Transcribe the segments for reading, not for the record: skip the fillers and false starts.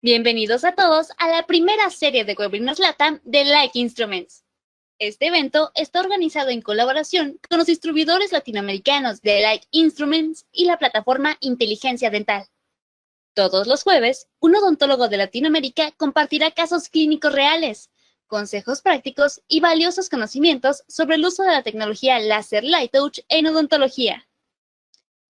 Bienvenidos a todos a la primera serie de webinars LATAM de Like Instruments. Este evento está organizado en colaboración con los distribuidores latinoamericanos de Like Instruments y la plataforma Inteligencia Dental. Todos los jueves, un odontólogo de Latinoamérica compartirá casos clínicos reales, consejos prácticos y valiosos conocimientos sobre el uso de la tecnología láser Light Touch en odontología.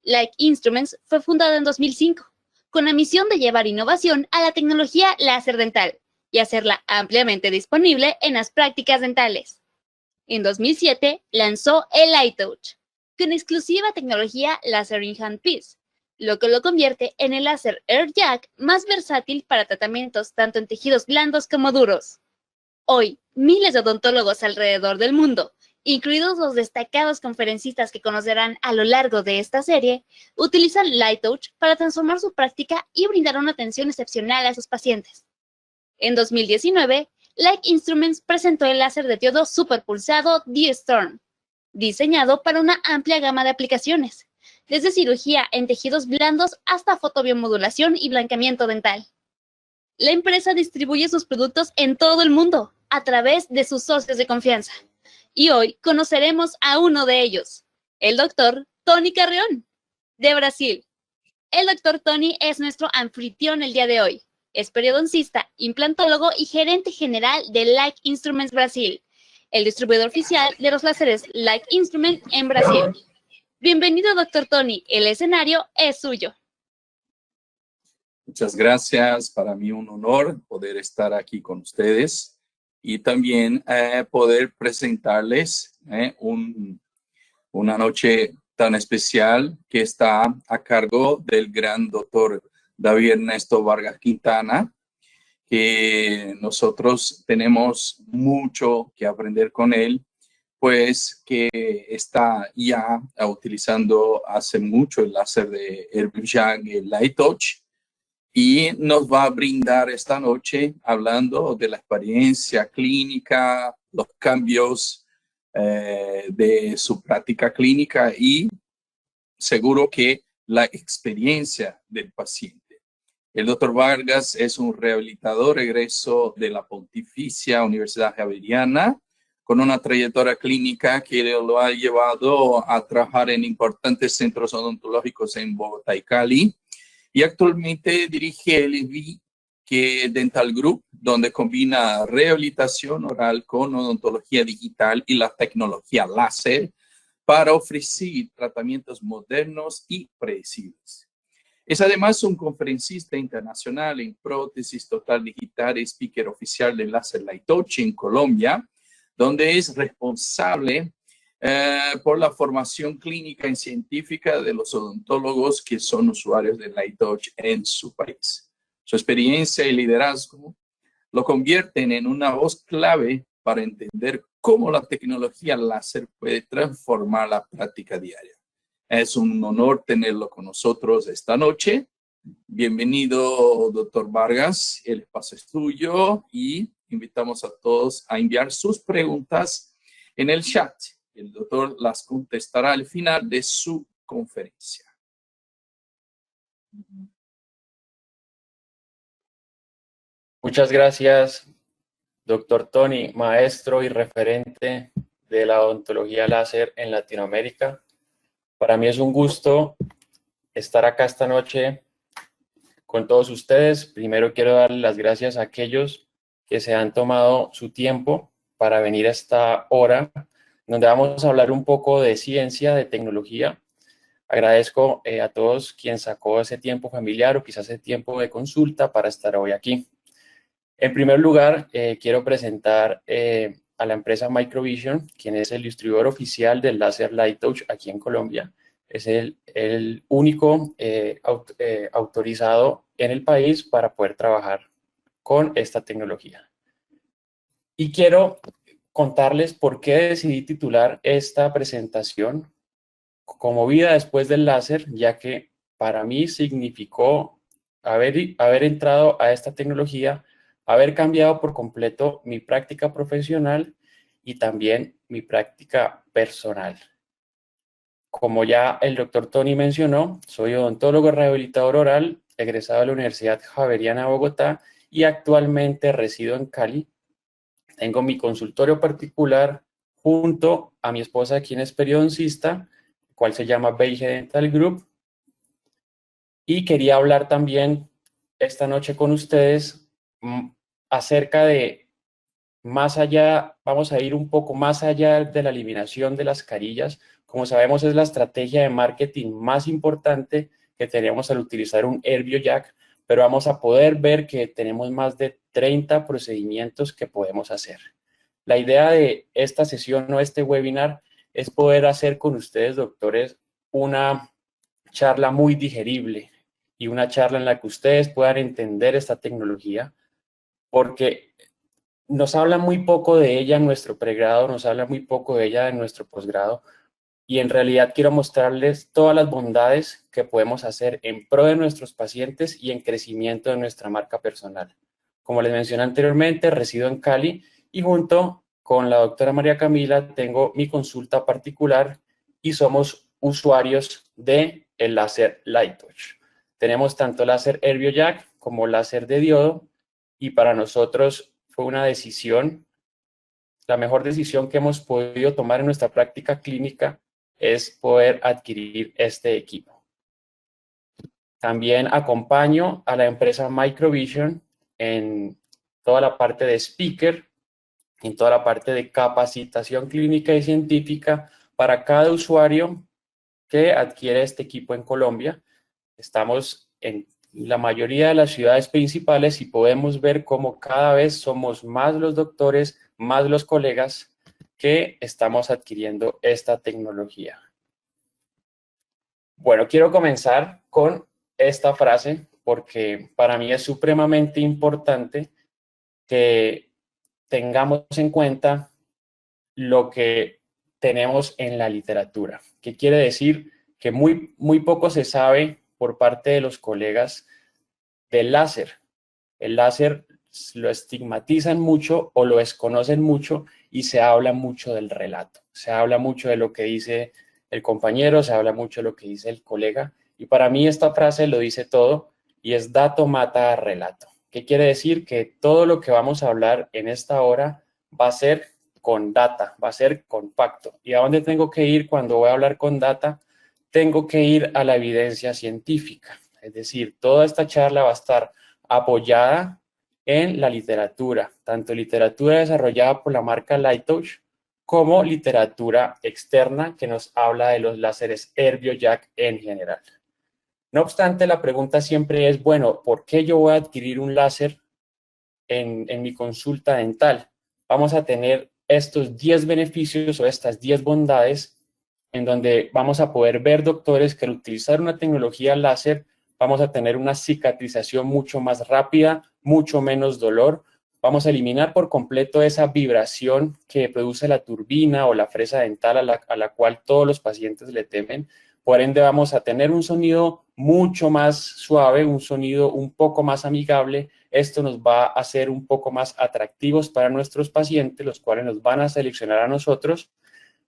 Like Instruments fue fundado en 2005, con la misión de llevar innovación a la tecnología láser dental y hacerla ampliamente disponible en las prácticas dentales. En 2007 lanzó el Light Touch, con exclusiva tecnología láser in handpiece, lo que lo convierte en el láser Air Jack más versátil para tratamientos tanto en tejidos blandos como duros. Hoy, miles de odontólogos alrededor del mundo, incluidos los destacados conferencistas que conocerán a lo largo de esta serie, utilizan Light Touch para transformar su práctica y brindar una atención excepcional a sus pacientes. En 2019, Like Instruments presentó el láser de diodo superpulsado D-Storm, diseñado para una amplia gama de aplicaciones, desde cirugía en tejidos blandos hasta fotobiomodulación y blanqueamiento dental. La empresa distribuye sus productos en todo el mundo a través de sus socios de confianza. Y hoy conoceremos a uno de ellos, el doctor Tony Carreón, de Brasil. El doctor Tony es nuestro anfitrión el día de hoy. Es periodoncista, implantólogo y gerente general de Like Instruments Brasil, el distribuidor oficial de los láseres Like Instruments en Brasil. Bienvenido, doctor Tony. El escenario es suyo. Muchas gracias. Para mí un honor poder estar aquí con ustedes y también poder presentarles una noche tan especial que está a cargo del gran doctor David Ernesto Vargas Quintana, que nosotros tenemos mucho que aprender con él, pues que está ya utilizando hace mucho el láser de Air-Jack, el Light Touch, y nos va a brindar esta noche hablando de la experiencia clínica, los cambios de su práctica clínica y seguro que la experiencia del paciente. El doctor Vargas es un rehabilitador egreso de la Pontificia Universidad Javeriana, con una trayectoria clínica que lo ha llevado a trabajar en importantes centros odontológicos en Bogotá y Cali. Y actualmente dirige el EV Dental Group, donde combina rehabilitación oral con odontología digital y la tecnología láser para ofrecer tratamientos modernos y predecibles. Es además un conferencista internacional en prótesis total digital y speaker oficial del Láser Light Touch en Colombia, donde es responsable por la formación clínica y científica de los odontólogos que son usuarios de Light Touch en su país. Su experiencia y liderazgo lo convierten en una voz clave para entender cómo la tecnología láser puede transformar la práctica diaria. Es un honor tenerlo con nosotros esta noche. Bienvenido, doctor Vargas. El espacio es tuyo y invitamos a todos a enviar sus preguntas en el chat. El doctor las contestará al final de su conferencia. Muchas gracias, doctor Tony, maestro y referente de la odontología láser en Latinoamérica. Para mí es un gusto estar acá esta noche con todos ustedes. Primero quiero darles las gracias a aquellos que se han tomado su tiempo para venir a esta hora, donde vamos a hablar un poco de ciencia, de tecnología. Agradezco a todos quien sacó ese tiempo familiar o quizás ese tiempo de consulta para estar hoy aquí. En primer lugar, quiero presentar a la empresa Microvision, quien es el distribuidor oficial del láser Light Touch aquí en Colombia. Es el único autorizado en el país para poder trabajar con esta tecnología. Y quiero contarles por qué decidí titular esta presentación como Vida después del láser, ya que para mí significó haber entrado a esta tecnología, haber cambiado por completo mi práctica profesional y también mi práctica personal. Como ya el doctor Tony mencionó, soy odontólogo rehabilitador oral egresado de la Universidad Javeriana de Bogotá y actualmente resido en Cali. Tengo mi consultorio particular junto a mi esposa, quien es periodoncista, el cual se llama Beige Dental Group. Y quería hablar también esta noche con ustedes acerca de más allá, vamos a ir un poco más allá de la eliminación de las carillas. Como sabemos, es la estrategia de marketing más importante que tenemos al utilizar un HerbioJack, pero vamos a poder ver que tenemos más de 30 procedimientos que podemos hacer. La idea de esta sesión o este webinar es poder hacer con ustedes, doctores, una charla muy digerible y una charla en la que ustedes puedan entender esta tecnología, porque nos habla muy poco de ella en nuestro pregrado, nos habla muy poco de ella en nuestro posgrado, y en realidad quiero mostrarles todas las bondades que podemos hacer en pro de nuestros pacientes y en crecimiento de nuestra marca personal. Como les mencioné anteriormente, resido en Cali y junto con la doctora María Camila tengo mi consulta particular y somos usuarios de el láser Light-Touch. Tenemos tanto láser HerbioJack como láser de diodo y para nosotros fue una decisión, la mejor decisión que hemos podido tomar en nuestra práctica clínica es poder adquirir este equipo. También acompaño a la empresa Microvision en toda la parte de speaker, en toda la parte de capacitación clínica y científica para cada usuario que adquiere este equipo en Colombia. Estamos en la mayoría de las ciudades principales y podemos ver cómo cada vez somos más los doctores, más los colegas que estamos adquiriendo esta tecnología. Bueno, quiero comenzar con esta frase porque para mí es supremamente importante que tengamos en cuenta lo que tenemos en la literatura, que quiere decir que muy poco se sabe por parte de los colegas del láser. El láser lo estigmatizan mucho o lo desconocen mucho y se habla mucho del relato. Se habla mucho de lo que dice el compañero, se habla mucho de lo que dice el colega. Y para mí esta frase lo dice todo y es dato mata a relato. ¿Qué quiere decir? Que todo lo que vamos a hablar en esta hora va a ser con data, va a ser con facto. ¿Y a dónde tengo que ir cuando voy a hablar con data? Tengo que ir a la evidencia científica. Es decir, toda esta charla va a estar apoyada en la literatura, tanto literatura desarrollada por la marca Light-Touch como literatura externa que nos habla de los láseres HerbioJack en general. No obstante, la pregunta siempre es, bueno, ¿por qué yo voy a adquirir un láser en mi consulta dental? Vamos a tener estos 10 beneficios o estas 10 bondades en donde vamos a poder ver, doctores, que al utilizar una tecnología láser vamos a tener una cicatrización mucho más rápida, mucho menos dolor. Vamos a eliminar por completo esa vibración que produce la turbina o la fresa dental a la cual todos los pacientes le temen. Por ende, vamos a tener un sonido mucho más suave, un sonido un poco más amigable. Esto nos va a hacer un poco más atractivos para nuestros pacientes, los cuales nos van a seleccionar a nosotros.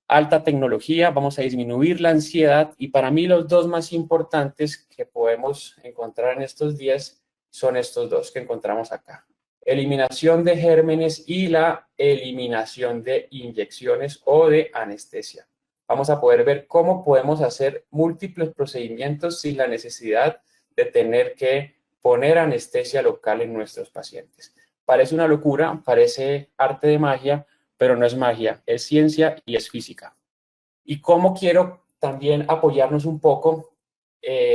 Alta tecnología, vamos a disminuir la ansiedad y para mí los dos más importantes que podemos encontrar en estos días son estos dos que encontramos acá. Eliminación de gérmenes y la eliminación de inyecciones o de anestesia. Vamos a poder ver cómo podemos hacer múltiples procedimientos sin la necesidad de tener que poner anestesia local en nuestros pacientes. Parece una locura, parece arte de magia, pero no es magia, es ciencia y es física. Y cómo quiero también apoyarnos un poco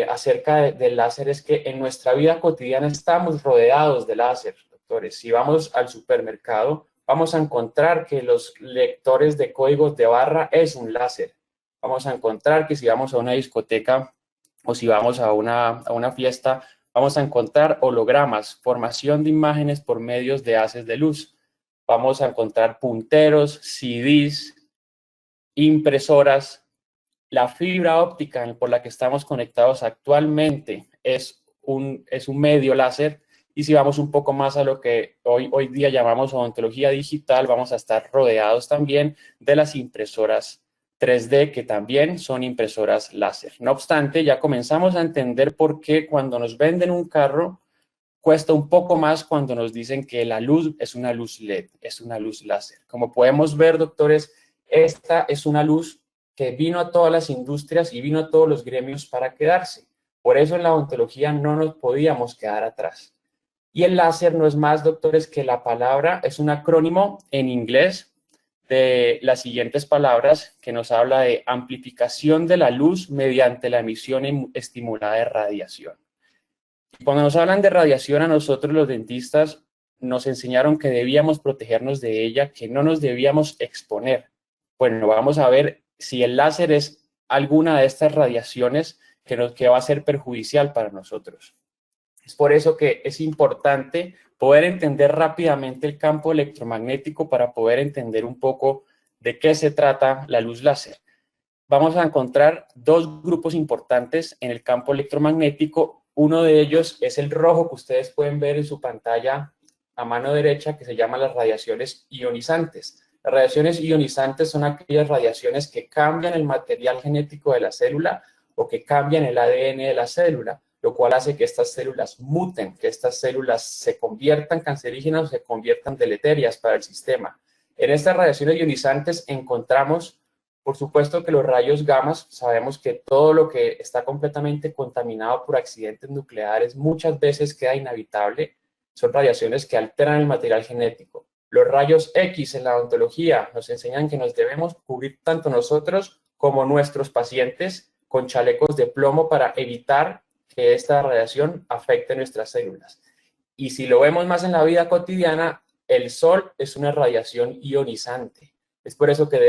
acerca del láser es que en nuestra vida cotidiana estamos rodeados de láser, doctores. Si vamos al supermercado, vamos a encontrar que los lectores de códigos de barra es un láser. Vamos a encontrar que si vamos a una discoteca o si vamos a una fiesta, vamos a encontrar hologramas, formación de imágenes por medios de haces de luz. Vamos a encontrar punteros, CDs, impresoras. La fibra óptica por la que estamos conectados actualmente es un medio láser. Y si vamos un poco más a lo que hoy día llamamos odontología digital, vamos a estar rodeados también de las impresoras 3D, que también son impresoras láser. No obstante, ya comenzamos a entender por qué cuando nos venden un carro cuesta un poco más cuando nos dicen que la luz es una luz LED, es una luz láser. Como podemos ver, doctores, esta es una luz que vino a todas las industrias y vino a todos los gremios para quedarse. Por eso en la odontología no nos podíamos quedar atrás. Y el láser no es más, doctores, que la palabra, es un acrónimo en inglés de las siguientes palabras que nos habla de amplificación de la luz mediante la emisión estimulada de radiación. Cuando nos hablan de radiación, a nosotros los dentistas nos enseñaron que debíamos protegernos de ella, que no nos debíamos exponer. Bueno, vamos a ver si el láser es alguna de estas radiaciones que va a ser perjudicial para nosotros. Es por eso que es importante poder entender rápidamente el campo electromagnético para poder entender un poco de qué se trata la luz láser. Vamos a encontrar dos grupos importantes en el campo electromagnético. Uno de ellos es el rojo que ustedes pueden ver en su pantalla a mano derecha, que se llama las radiaciones ionizantes. Las radiaciones ionizantes son aquellas radiaciones que cambian el material genético de la célula o que cambian el ADN de la célula, lo cual hace que estas células muten, que estas células se conviertan cancerígenas o se conviertan deleterias para el sistema. En estas radiaciones ionizantes encontramos, por supuesto, que los rayos gamma, sabemos que todo lo que está completamente contaminado por accidentes nucleares muchas veces queda inhabitable, son radiaciones que alteran el material genético. Los rayos X en la odontología nos enseñan que nos debemos cubrir tanto nosotros como nuestros pacientes con chalecos de plomo para evitar que esta radiación afecte nuestras células. Y si lo vemos más en la vida cotidiana, el sol es una radiación ionizante. Es por eso que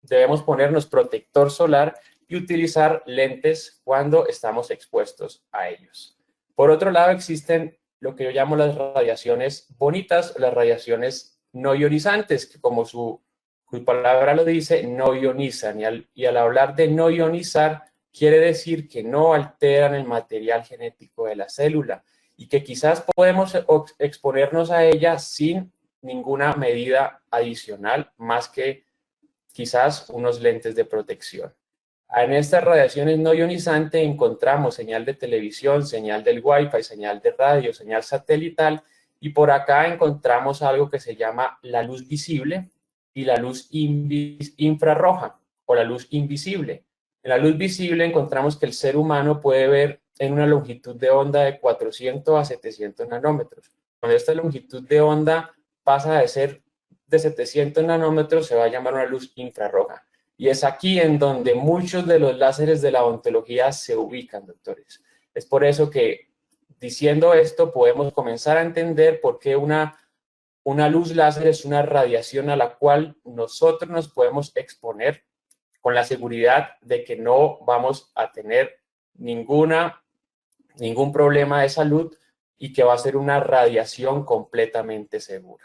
debemos ponernos protector solar y utilizar lentes cuando estamos expuestos a ellos. Por otro lado, existen lo que yo llamo las radiaciones bonitas, las radiaciones no ionizantes, que como su palabra lo dice, no ionizan. Y al hablar de no ionizar, quiere decir que no alteran el material genético de la célula y que quizás podemos exponernos a ella sin ninguna medida adicional, más que quizás unos lentes de protección. En estas radiaciones no ionizantes encontramos señal de televisión, señal del Wi-Fi, señal de radio, señal satelital, y por acá encontramos algo que se llama la luz visible y la luz infrarroja o la luz invisible. En la luz visible encontramos que el ser humano puede ver en una longitud de onda de 400 a 700 nanómetros. Cuando esta longitud de onda pasa de ser de 700 nanómetros, se va a llamar una luz infrarroja. Y es aquí en donde muchos de los láseres de la odontología se ubican, doctores. Es por eso que, diciendo esto, podemos comenzar a entender por qué una luz láser es una radiación a la cual nosotros nos podemos exponer con la seguridad de que no vamos a tener ningún problema de salud y que va a ser una radiación completamente segura.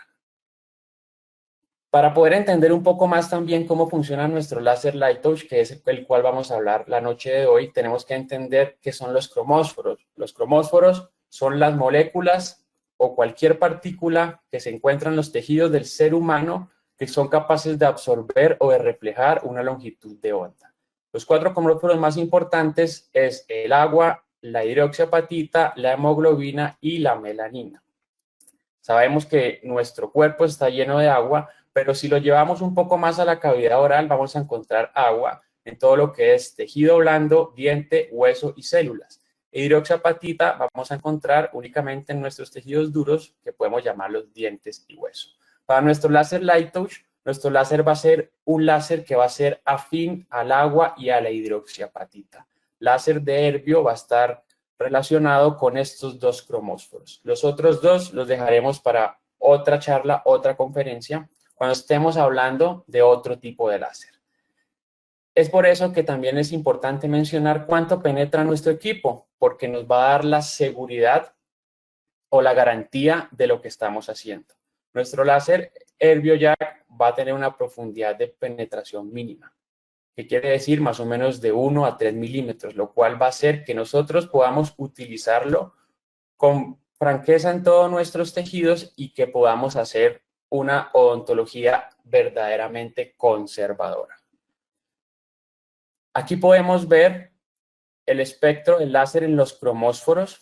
Para poder entender un poco más también cómo funciona nuestro láser Light Touch, que es el cual vamos a hablar la noche de hoy, tenemos que entender qué son los cromósforos. Los cromósforos son las moléculas o cualquier partícula que se encuentra en los tejidos del ser humano que son capaces de absorber o de reflejar una longitud de onda. Los 4 cromósforos más importantes es el agua, la hidroxiapatita, la hemoglobina y la melanina. Sabemos que nuestro cuerpo está lleno de agua, pero si lo llevamos un poco más a la cavidad oral, vamos a encontrar agua en todo lo que es tejido blando, diente, hueso y células. Hidroxiapatita vamos a encontrar únicamente en nuestros tejidos duros, que podemos llamar los dientes y hueso. Para nuestro láser Light Touch, nuestro láser va a ser un láser que va a ser afín al agua y a la hidroxiapatita. Láser de Erbium va a estar relacionado con estos 2 cromósforos. Los otros 2 los dejaremos para otra charla, otra conferencia, cuando estemos hablando de otro tipo de láser. Es por eso que también es importante mencionar cuánto penetra nuestro equipo, porque nos va a dar la seguridad o la garantía de lo que estamos haciendo. Nuestro láser Erbium Jack va a tener una profundidad de penetración mínima, que quiere decir más o menos de 1 a 3 milímetros, lo cual va a hacer que nosotros podamos utilizarlo con franqueza en todos nuestros tejidos y que podamos hacer una odontología verdaderamente conservadora. Aquí podemos ver el espectro del láser en los cromósforos,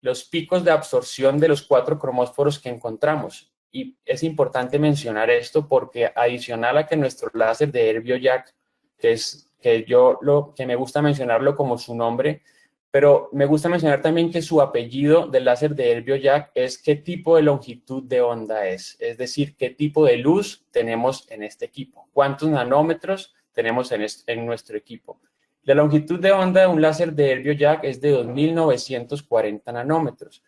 los picos de absorción de los 4 cromósforos que encontramos. Y es importante mencionar esto porque adicional a que nuestro láser de Herbiojack, que me gusta mencionarlo como su nombre, pero me gusta mencionar también que su apellido del láser de Herbiojack es qué tipo de longitud de onda es decir, qué tipo de luz tenemos en este equipo, cuántos nanómetros tenemos en nuestro equipo. La longitud de onda de un láser de Herbiojack es de 2940 nanómetros.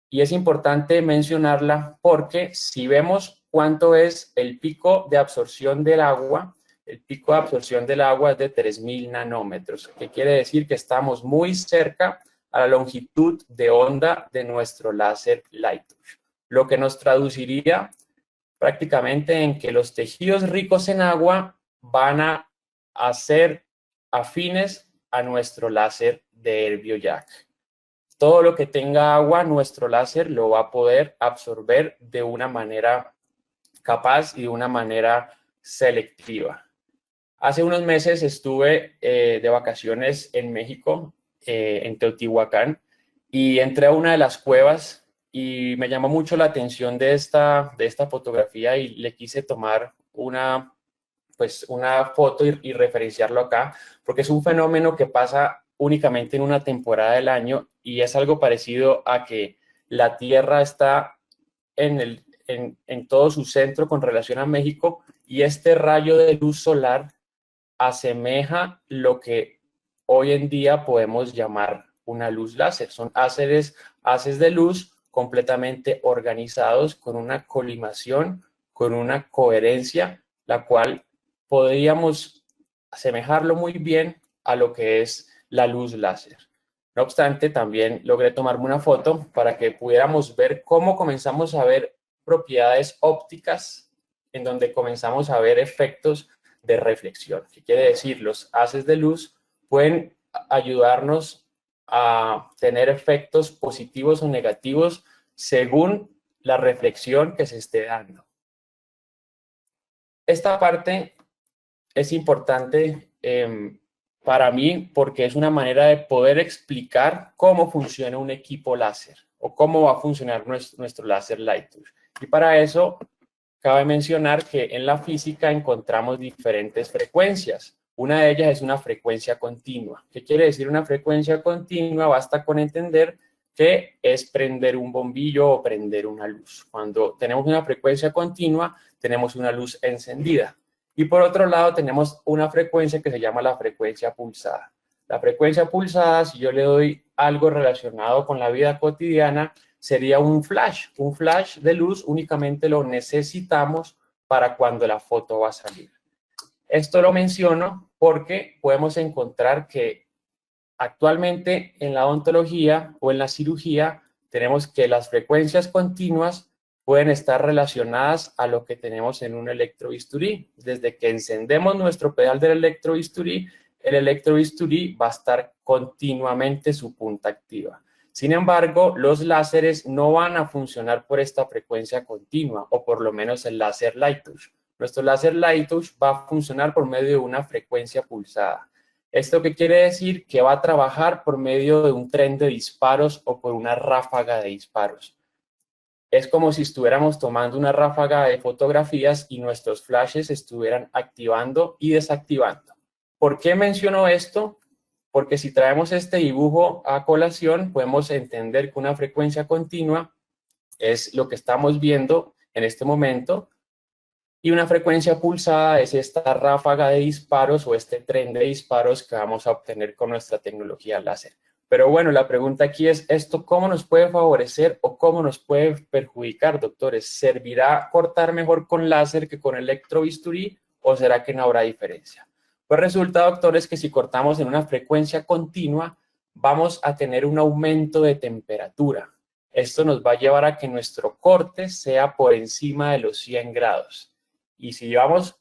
Y es importante mencionarla porque si vemos cuánto es el pico de absorción del agua, el pico de absorción del agua es de 3000 nanómetros, que quiere decir que estamos muy cerca a la longitud de onda de nuestro láser Lighttouch, lo que nos traduciría prácticamente en que los tejidos ricos en agua van a ser afines a nuestro láser de Herbiojack. Todo lo que tenga agua, nuestro láser lo va a poder absorber de una manera capaz y de una manera selectiva. Hace unos meses estuve de vacaciones en México, en Teotihuacán, y entré a una de las cuevas y me llamó mucho la atención de esta fotografía y le quise tomar una foto y referenciarlo acá, porque es un fenómeno que pasa únicamente en una temporada del año y es algo parecido a que la Tierra está en todo su centro con relación a México y este rayo de luz solar asemeja lo que hoy en día podemos llamar una luz láser. Son haces de luz completamente organizados con una colimación, con una coherencia, la cual podríamos asemejarlo muy bien a lo que es la luz láser. No obstante, también logré tomarme una foto para que pudiéramos ver cómo comenzamos a ver propiedades ópticas en donde comenzamos a ver efectos de reflexión. ¿Qué quiere decir? Los haces de luz pueden ayudarnos a tener efectos positivos o negativos según la reflexión que se esté dando. Esta parte es importante para mí porque es una manera de poder explicar cómo funciona un equipo láser o cómo va a funcionar nuestro láser Lighttouch. Y para eso cabe mencionar que en la física encontramos diferentes frecuencias. Una de ellas es una frecuencia continua. ¿Qué quiere decir una frecuencia continua? Basta con entender que es prender un bombillo o prender una luz. Cuando tenemos una frecuencia continua, tenemos una luz encendida. Y por otro lado, tenemos una frecuencia que se llama la frecuencia pulsada. La frecuencia pulsada, si yo le doy algo relacionado con la vida cotidiana, sería un flash de luz, únicamente lo necesitamos para cuando la foto va a salir. Esto lo menciono porque podemos encontrar que actualmente en la odontología o en la cirugía tenemos que las frecuencias continuas pueden estar relacionadas a lo que tenemos en un electrobisturí. Desde que encendemos nuestro pedal del electrobisturí, el electrobisturí va a estar continuamente su punta activa. Sin embargo, los láseres no van a funcionar por esta frecuencia continua, o por lo menos el láser Lighttouch. Nuestro láser Lighttouch va a funcionar por medio de una frecuencia pulsada. ¿Esto qué quiere decir? Que va a trabajar por medio de un tren de disparos o por una ráfaga de disparos. Es como si estuviéramos tomando una ráfaga de fotografías y nuestros flashes estuvieran activando y desactivando. ¿Por qué menciono esto? Porque si traemos este dibujo a colación, podemos entender que una frecuencia continua es lo que estamos viendo en este momento y una frecuencia pulsada es esta ráfaga de disparos o este tren de disparos que vamos a obtener con nuestra tecnología láser. Pero bueno, la pregunta aquí es, ¿esto cómo nos puede favorecer o cómo nos puede perjudicar, doctores? ¿Servirá cortar mejor con láser que con electrobisturí o será que no habrá diferencia? Pues resulta, doctores, que si cortamos en una frecuencia continua, vamos a tener un aumento de temperatura. Esto nos va a llevar a que nuestro corte sea por encima de los 100 grados. Y si llevamos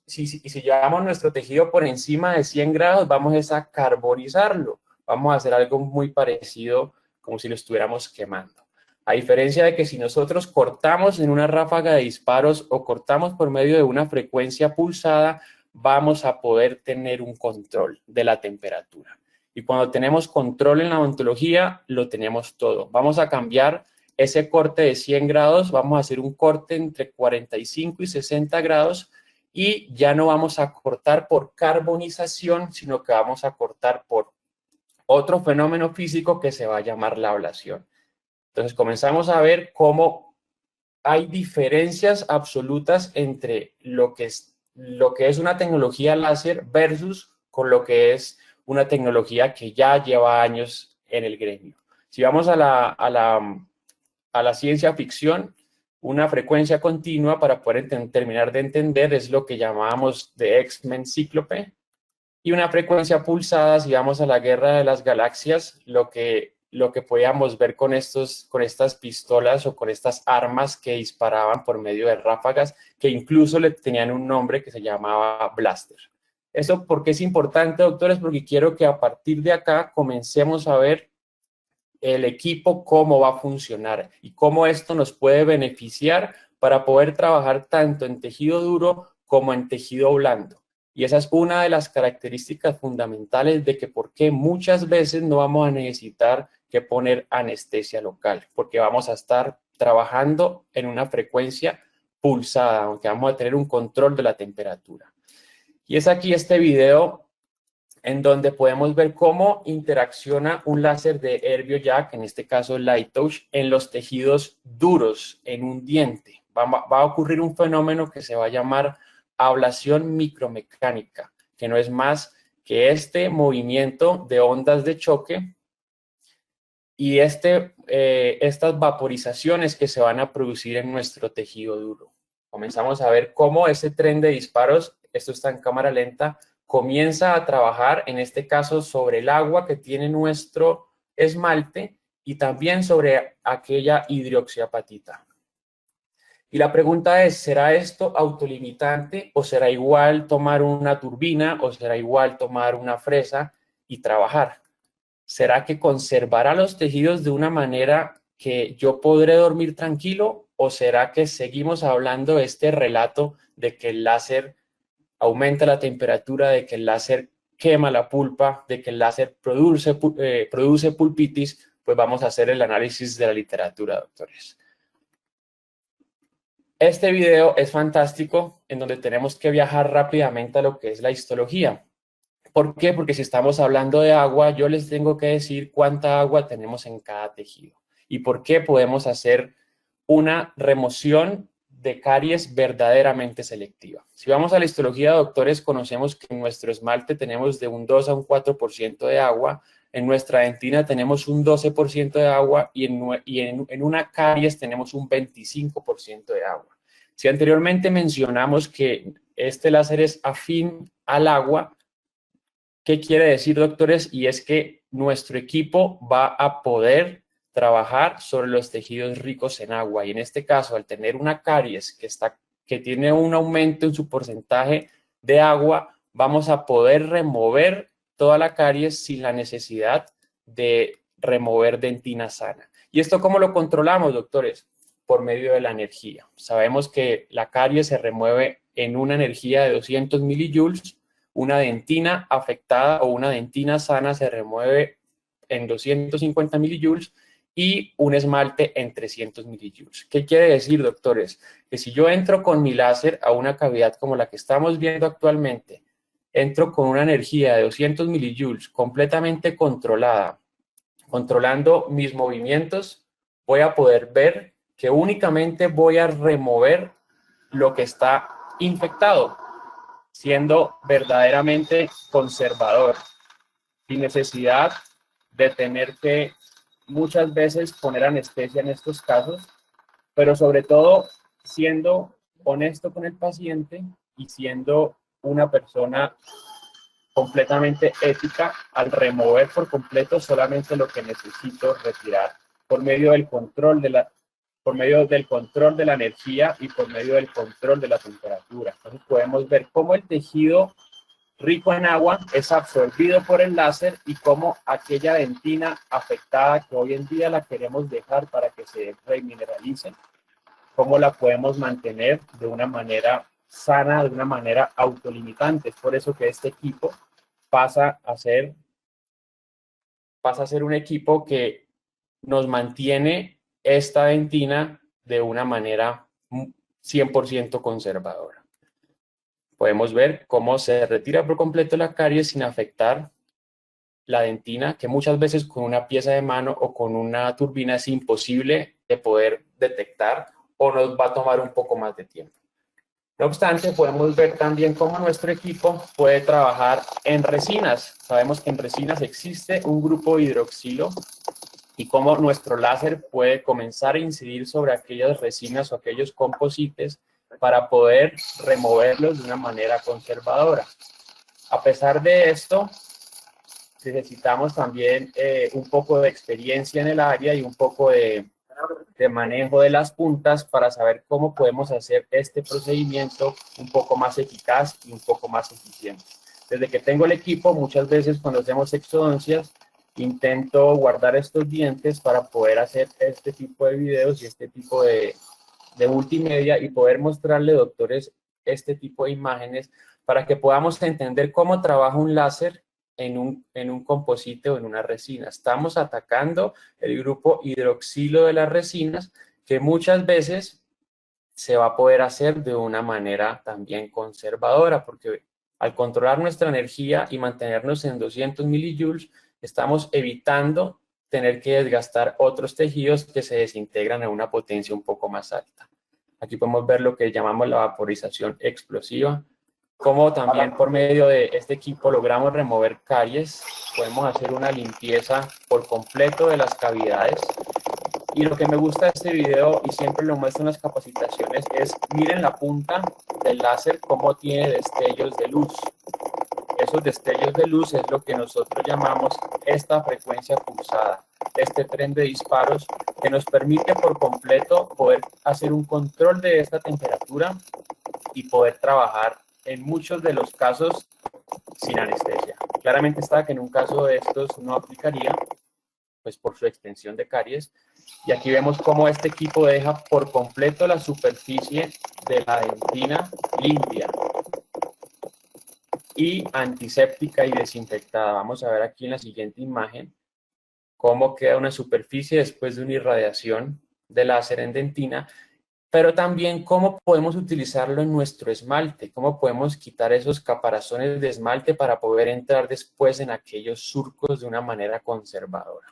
nuestro tejido por encima de 100 grados, vamos a carbonizarlo. Vamos a hacer algo muy parecido como si lo estuviéramos quemando. A diferencia de que si nosotros cortamos en una ráfaga de disparos o cortamos por medio de una frecuencia pulsada, vamos a poder tener un control de la temperatura. Y cuando tenemos control en la odontología, lo tenemos todo. Vamos a cambiar ese corte de 100 grados, vamos a hacer un corte entre 45 y 60 grados y ya no vamos a cortar por carbonización, sino que vamos a cortar por otro fenómeno físico que se va a llamar la ablación. Entonces comenzamos a ver cómo hay diferencias absolutas entre lo que es una tecnología láser versus con lo que es una tecnología que ya lleva años en el gremio. Si vamos a la ciencia ficción, una frecuencia continua para poder terminar de entender es lo que llamábamos de X-Men Cíclope, y una frecuencia pulsada, si vamos a la Guerra de las Galaxias, lo que podíamos ver con estas pistolas o con estas armas que disparaban por medio de ráfagas, que incluso le tenían un nombre que se llamaba Blaster. ¿Eso por qué es importante, doctores? Porque quiero que a partir de acá comencemos a ver el equipo, cómo va a funcionar y cómo esto nos puede beneficiar para poder trabajar tanto en tejido duro como en tejido blando. Y esa es una de las características fundamentales de que por qué muchas veces no vamos a necesitar que poner anestesia local, porque vamos a estar trabajando en una frecuencia pulsada, aunque vamos a tener un control de la temperatura. Y es aquí este video en donde podemos ver cómo interacciona un láser de HerbioJack, en este caso Light Touch, en los tejidos duros, en un diente. Va a ocurrir un fenómeno que se va a llamar ablación micromecánica, que no es más que este movimiento de ondas de choque y estas vaporizaciones que se van a producir en nuestro tejido duro. Comenzamos a ver cómo ese tren de disparos, esto está en cámara lenta, comienza a trabajar, en este caso, sobre el agua que tiene nuestro esmalte y también sobre aquella hidroxiapatita. Y la pregunta es, ¿será esto autolimitante o será igual tomar una turbina o será igual tomar una fresa y trabajar? ¿Será que conservará los tejidos de una manera que yo podré dormir tranquilo o será que seguimos hablando de este relato de que el láser aumenta la temperatura, de que el láser quema la pulpa, de que el láser produce pulpitis? Pues vamos a hacer el análisis de la literatura, doctores. Este video es fantástico, en donde tenemos que viajar rápidamente a lo que es la histología. ¿Por qué? Porque si estamos hablando de agua, yo les tengo que decir cuánta agua tenemos en cada tejido. ¿Y por qué podemos hacer una remoción de caries verdaderamente selectiva? Si vamos a la histología, doctores, conocemos que en nuestro esmalte tenemos de un 2 a un 4% de agua, en nuestra dentina tenemos un 12% de agua y en una caries tenemos un 25% de agua. Si anteriormente mencionamos que este láser es afín al agua, ¿qué quiere decir, doctores? Y es que nuestro equipo va a poder trabajar sobre los tejidos ricos en agua. Y en este caso, al tener una caries que tiene un aumento en su porcentaje de agua, vamos a poder remover toda la caries sin la necesidad de remover dentina sana. ¿Y esto cómo lo controlamos, doctores? Por medio de la energía. Sabemos que la caries se remueve en una energía de 200 millijoules, una dentina afectada o una dentina sana se remueve en 250 millijoules y un esmalte en 300 millijoules. ¿Qué quiere decir, doctores? Que si yo entro con mi láser a una cavidad como la que estamos viendo actualmente, entro con una energía de 200 millijoules completamente controlada, controlando mis movimientos, voy a poder ver que únicamente voy a remover lo que está infectado, siendo verdaderamente conservador, sin necesidad de tener que muchas veces poner anestesia en estos casos, pero sobre todo siendo honesto con el paciente y siendo una persona completamente ética al remover por completo solamente lo que necesito retirar por medio del control de la energía y por medio del control de la temperatura. Entonces podemos ver cómo el tejido rico en agua es absorbido por el láser y cómo aquella dentina afectada que hoy en día la queremos dejar para que se remineralice, cómo la podemos mantener de una manera sana de una manera autolimitante. Es por eso que este equipo pasa a ser un equipo que nos mantiene esta dentina de una manera 100% conservadora. Podemos ver cómo se retira por completo la caries sin afectar la dentina, que muchas veces con una pieza de mano o con una turbina es imposible de poder detectar o nos va a tomar un poco más de tiempo. No obstante, podemos ver también cómo nuestro equipo puede trabajar en resinas. Sabemos que en resinas existe un grupo hidroxilo y cómo nuestro láser puede comenzar a incidir sobre aquellas resinas o aquellos composites para poder removerlos de una manera conservadora. A pesar de esto, necesitamos también un poco de experiencia en el área y un poco de manejo de las puntas para saber cómo podemos hacer este procedimiento un poco más eficaz y un poco más eficiente. Desde que tengo el equipo, muchas veces cuando hacemos exodoncias, intento guardar estos dientes para poder hacer este tipo de videos y este tipo de multimedia y poder mostrarle, doctores, este tipo de imágenes para que podamos entender cómo trabaja un láser en un composite o en una resina. Estamos atacando el grupo hidroxilo de las resinas, que muchas veces se va a poder hacer de una manera también conservadora, porque al controlar nuestra energía y mantenernos en 200 milijoules, estamos evitando tener que desgastar otros tejidos que se desintegran a una potencia un poco más alta. Aquí podemos ver lo que llamamos la vaporización explosiva, como también por medio de este equipo logramos remover caries, podemos hacer una limpieza por completo de las cavidades. Y lo que me gusta de este video, y siempre lo muestro en las capacitaciones, es miren la punta del láser cómo tiene destellos de luz. Esos destellos de luz es lo que nosotros llamamos esta frecuencia pulsada, este tren de disparos que nos permite por completo poder hacer un control de esta temperatura y poder trabajar en muchos de los casos sin anestesia. Claramente está que en un caso de estos no aplicaría, pues por su extensión de caries. Y aquí vemos cómo este equipo deja por completo la superficie de la dentina limpia y antiséptica y desinfectada. Vamos a ver aquí en la siguiente imagen cómo queda una superficie después de una irradiación de láser en dentina, pero también cómo podemos utilizarlo en nuestro esmalte, cómo podemos quitar esos caparazones de esmalte para poder entrar después en aquellos surcos de una manera conservadora.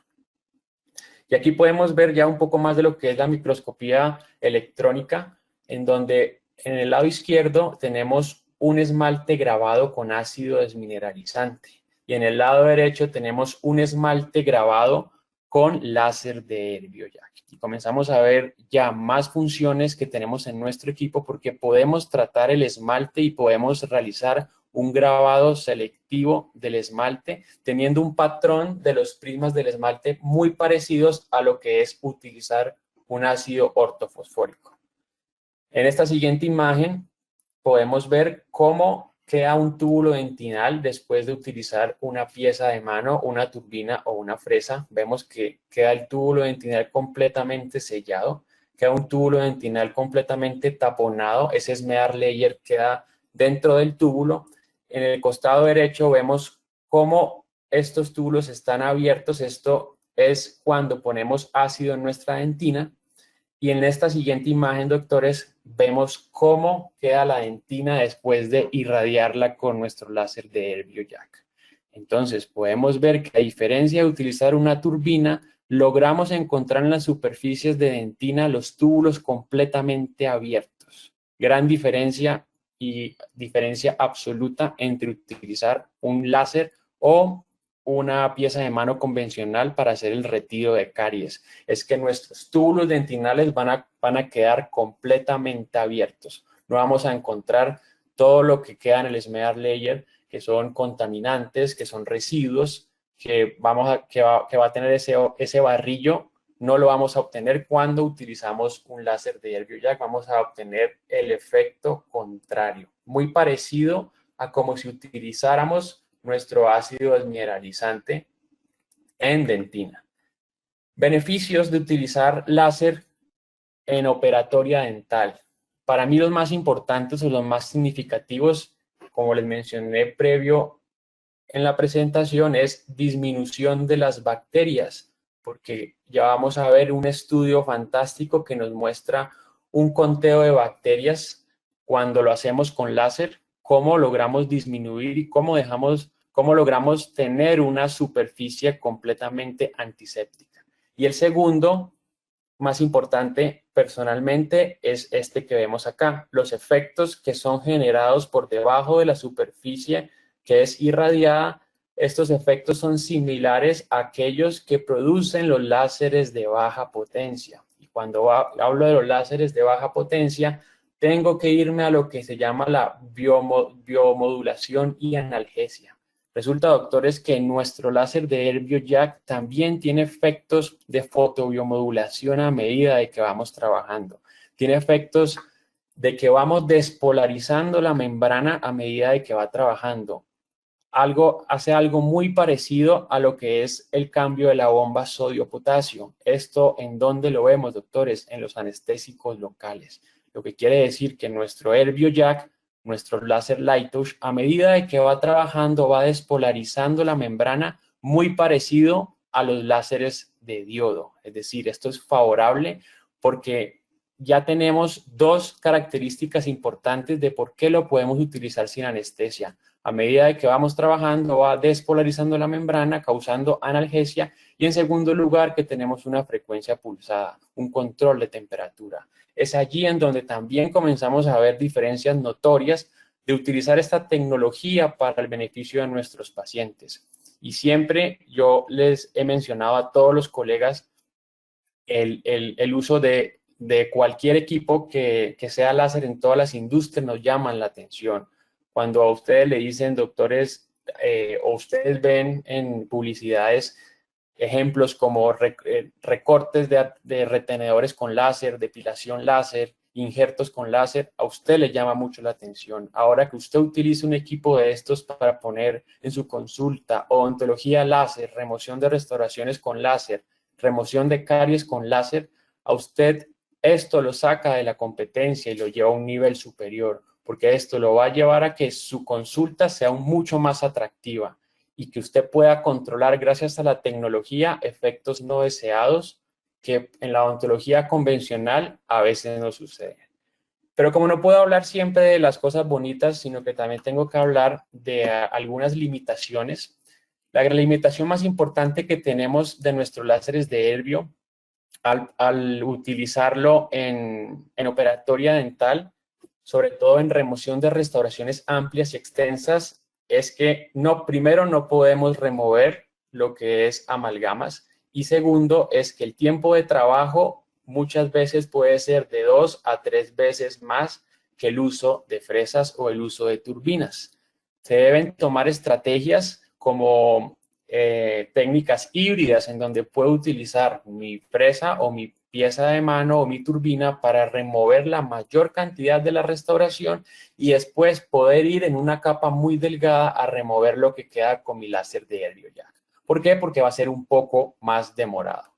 Y aquí podemos ver ya un poco más de lo que es la microscopía electrónica, en donde en el lado izquierdo tenemos un esmalte grabado con ácido desmineralizante y en el lado derecho tenemos un esmalte grabado con láser de Herbiojack. Y comenzamos a ver ya más funciones que tenemos en nuestro equipo porque podemos tratar el esmalte y podemos realizar un grabado selectivo del esmalte, teniendo un patrón de los prismas del esmalte muy parecidos a lo que es utilizar un ácido ortofosfórico. En esta siguiente imagen podemos ver cómo queda un túbulo dentinal después de utilizar una pieza de mano, una turbina o una fresa. Vemos que queda el túbulo dentinal completamente sellado, queda un túbulo dentinal completamente taponado, ese smear layer queda dentro del túbulo. En el costado derecho vemos cómo estos túbulos están abiertos. Esto es cuando ponemos ácido en nuestra dentina. Y en esta siguiente imagen, doctores, vemos cómo queda la dentina después de irradiarla con nuestro láser de Herbiojack. Entonces, podemos ver que a diferencia de utilizar una turbina, logramos encontrar en las superficies de dentina los túbulos completamente abiertos. Gran diferencia y diferencia absoluta entre utilizar un láser o una pieza de mano convencional para hacer el retiro de caries. Es que nuestros túbulos dentinales van a quedar completamente abiertos. No vamos a encontrar todo lo que queda en el smear layer, que son contaminantes, que son residuos, que va a tener ese barrillo. No lo vamos a obtener cuando utilizamos un láser de Herbiojack. Vamos a obtener el efecto contrario, muy parecido a como si utilizáramos nuestro ácido desmineralizante en dentina. Beneficios de utilizar láser en operatoria dental. para mí los más importantes o los más significativos, como les mencioné previo en la presentación, es disminución de las bacterias, porque ya vamos a ver un estudio fantástico que nos muestra un conteo de bacterias cuando lo hacemos con láser, cómo logramos disminuir y cómo logramos tener una superficie completamente antiséptica. Y el segundo, más importante personalmente, es este que vemos acá, los efectos que son generados por debajo de la superficie que es irradiada. Estos efectos son similares a aquellos que producen los láseres de baja potencia. Y cuando hablo de los láseres de baja potencia, tengo que irme a lo que se llama la biomodulación y analgesia. Resulta, doctores, que nuestro láser de HerbioJack también tiene efectos de fotobiomodulación a medida de que vamos trabajando. Tiene efectos de que vamos despolarizando la membrana a medida de que va trabajando. Hace algo muy parecido a lo que es el cambio de la bomba sodio-potasio. ¿Esto en dónde lo vemos, doctores? En los anestésicos locales. Lo que quiere decir que nuestro HerbioJack, nuestro láser Light Touch, a medida de que va trabajando, va despolarizando la membrana, muy parecido a los láseres de diodo. Es decir, esto es favorable porque ya tenemos dos características importantes de por qué lo podemos utilizar sin anestesia. A medida de que vamos trabajando, va despolarizando la membrana, causando analgesia. Y en segundo lugar, que tenemos una frecuencia pulsada, un control de temperatura. Es allí en donde también comenzamos a ver diferencias notorias de utilizar esta tecnología para el beneficio de nuestros pacientes. Y siempre yo les he mencionado a todos los colegas el uso de cualquier equipo que sea láser en todas las industrias nos llaman la atención. Cuando a ustedes le dicen, doctores, o ustedes ven en publicidades ejemplos como recortes de retenedores con láser, depilación láser, injertos con láser, a usted le llama mucho la atención. Ahora que usted utilice un equipo de estos para poner en su consulta odontología láser, remoción de restauraciones con láser, remoción de caries con láser, a usted esto lo saca de la competencia y lo lleva a un nivel superior, porque esto lo va a llevar a que su consulta sea mucho más atractiva y que usted pueda controlar, gracias a la tecnología, efectos no deseados que en la odontología convencional a veces no suceden. Pero como no puedo hablar siempre de las cosas bonitas, sino que también tengo que hablar de algunas limitaciones. La limitación más importante que tenemos de nuestros láseres de Herbio al utilizarlo en operatoria dental, sobre todo en remoción de restauraciones amplias y extensas, es que primero no podemos remover lo que es amalgamas, y segundo es que el tiempo de trabajo muchas veces puede ser de 2 a 3 veces más que el uso de fresas o el uso de turbinas. Se deben tomar estrategias como técnicas híbridas en donde puedo utilizar mi fresa o mi pieza de mano o mi turbina para remover la mayor cantidad de la restauración y después poder ir en una capa muy delgada a remover lo que queda con mi láser de HerbioJack. ¿Por qué? Porque va a ser un poco más demorado.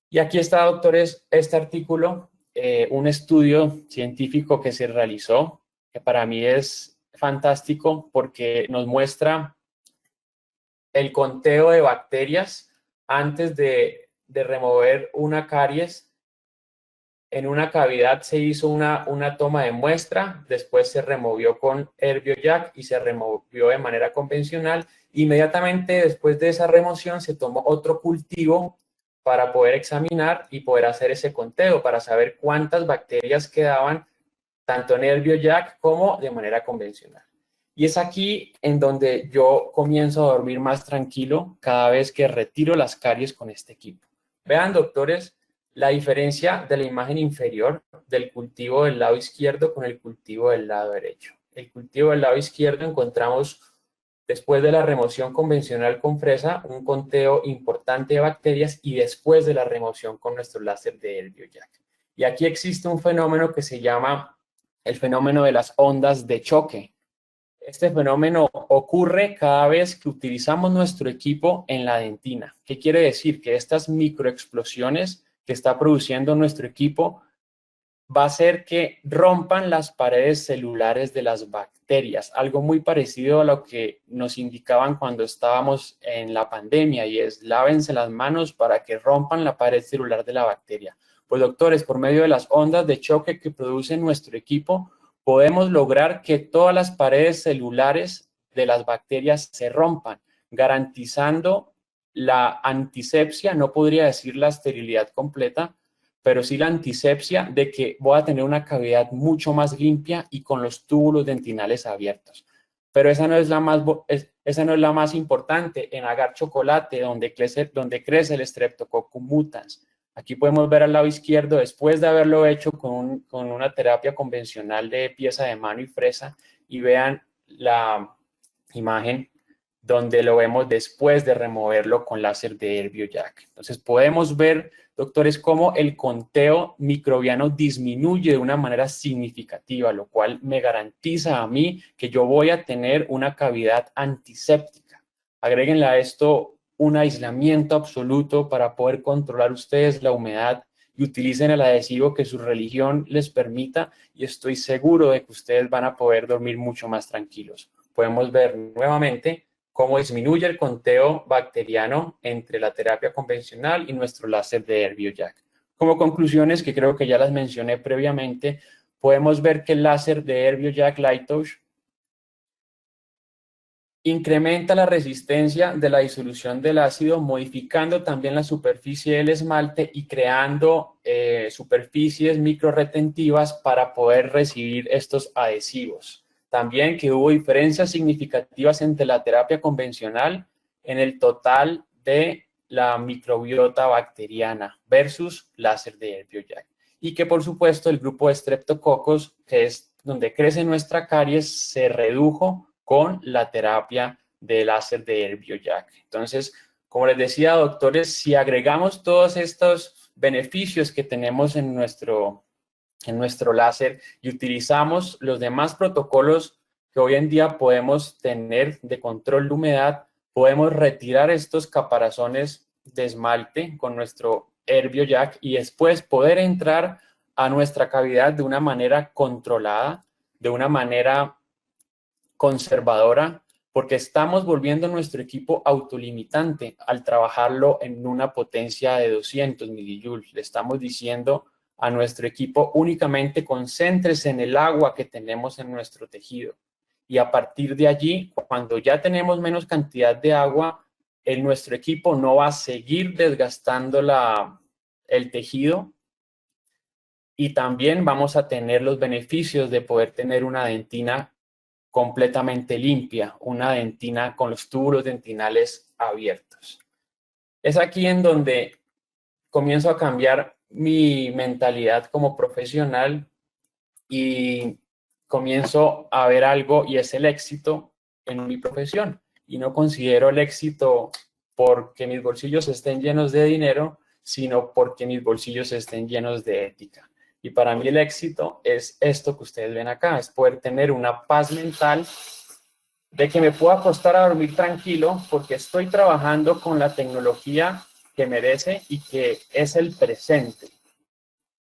Y aquí está, doctores, este artículo, un estudio científico que se realizó, que para mí es fantástico porque nos muestra el conteo de bacterias antes de remover una caries. En una cavidad se hizo una toma de muestra, después se removió con HerbioJack y se removió de manera convencional. Inmediatamente después de esa remoción se tomó otro cultivo para poder examinar y poder hacer ese conteo, para saber cuántas bacterias quedaban tanto en HerbioJack como de manera convencional. Y es aquí en donde yo comienzo a dormir más tranquilo cada vez que retiro las caries con este equipo. Vean, doctores, la diferencia de la imagen inferior del cultivo del lado izquierdo con el cultivo del lado derecho. El cultivo del lado izquierdo encontramos, después de la remoción convencional con fresa, un conteo importante de bacterias y después de la remoción con nuestro láser de HerbioJack. Y aquí existe un fenómeno que se llama el fenómeno de las ondas de choque. Este fenómeno ocurre cada vez que utilizamos nuestro equipo en la dentina. ¿Qué quiere decir? Que estas microexplosiones que está produciendo nuestro equipo va a ser que rompan las paredes celulares de las bacterias, algo muy parecido a lo que nos indicaban cuando estábamos en la pandemia, y es lávense las manos para que rompan la pared celular de la bacteria. Pues doctores, por medio de las ondas de choque que produce nuestro equipo, podemos lograr que todas las paredes celulares de las bacterias se rompan, garantizando la antisepsia, no podría decir la esterilidad completa, pero sí la antisepsia de que voy a tener una cavidad mucho más limpia y con los túbulos dentinales abiertos. Pero esa no es la más importante. En agar chocolate, donde crece el Streptococcus mutans. Aquí podemos ver al lado izquierdo, después de haberlo hecho con una terapia convencional de pieza de mano y fresa, y vean la imagen donde lo vemos después de removerlo con láser de Herbiojack. Entonces podemos ver, doctores, cómo el conteo microbiano disminuye de una manera significativa, lo cual me garantiza a mí que yo voy a tener una cavidad antiséptica. Agréguenle a esto un aislamiento absoluto para poder controlar ustedes la humedad y utilicen el adhesivo que su religión les permita, y estoy seguro de que ustedes van a poder dormir mucho más tranquilos. Podemos ver nuevamente cómo disminuye el conteo bacteriano entre la terapia convencional y nuestro láser de Herbiojack. Como conclusiones, que creo que ya las mencioné previamente, podemos ver que el láser de Herbiojack Lighttouch incrementa la resistencia de la disolución del ácido, modificando también la superficie del esmalte y creando superficies microretentivas para poder recibir estos adhesivos. También que hubo diferencias significativas entre la terapia convencional en el total de la microbiota bacteriana versus láser de Herbiojack. Y que, por supuesto, el grupo de Streptococcus, que es donde crece nuestra caries, se redujo con la terapia de láser de Herbiojack. Entonces, como les decía, doctores, si agregamos todos estos beneficios que tenemos en nuestro láser y utilizamos los demás protocolos que hoy en día podemos tener de control de humedad, podemos retirar estos caparazones de esmalte con nuestro Herbiojack y después poder entrar a nuestra cavidad de una manera controlada, de una manera conservadora, porque estamos volviendo nuestro equipo autolimitante al trabajarlo en una potencia de 200 milijoules. Le estamos diciendo a nuestro equipo únicamente concéntrese en el agua que tenemos en nuestro tejido. Y a partir de allí, cuando ya tenemos menos cantidad de agua, nuestro equipo no va a seguir desgastando el tejido, y también vamos a tener los beneficios de poder tener una dentina completamente limpia, una dentina con los túbulos dentinales abiertos. Es aquí en donde comienzo a cambiar mi mentalidad como profesional y comienzo a ver algo, y es el éxito en mi profesión. Y no considero el éxito porque mis bolsillos estén llenos de dinero, sino porque mis bolsillos estén llenos de ética. Y para mí el éxito es esto que ustedes ven acá, es poder tener una paz mental de que me puedo acostar a dormir tranquilo porque estoy trabajando con la tecnología que merece y que es el presente.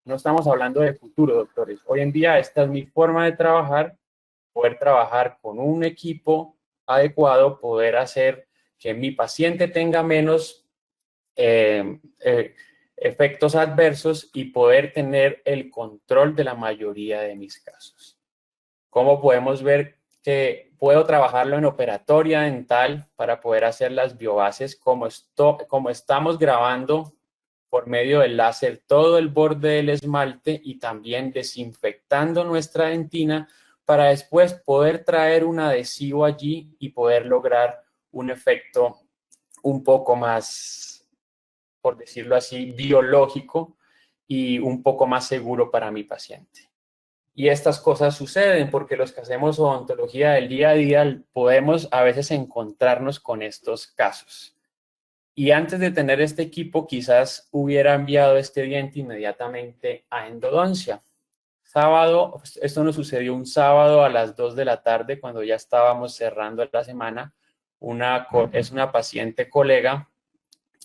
No estamos hablando de futuro, doctores. Hoy en día esta es mi forma de trabajar, poder trabajar con un equipo adecuado, poder hacer que mi paciente tenga menos efectos adversos y poder tener el control de la mayoría de mis casos. Como podemos ver que puedo trabajarlo en operatoria dental para poder hacer las biobases como estamos grabando por medio del láser todo el borde del esmalte y también desinfectando nuestra dentina para después poder traer un adhesivo allí y poder lograr un efecto un poco más, por decirlo así, biológico y un poco más seguro para mi paciente. Y estas cosas suceden porque los que hacemos odontología del día a día podemos a veces encontrarnos con estos casos. Y antes de tener este equipo, quizás hubiera enviado este diente inmediatamente a endodoncia. Sábado, esto nos sucedió un sábado a las 2 de la tarde, cuando ya estábamos cerrando la semana. Es una paciente colega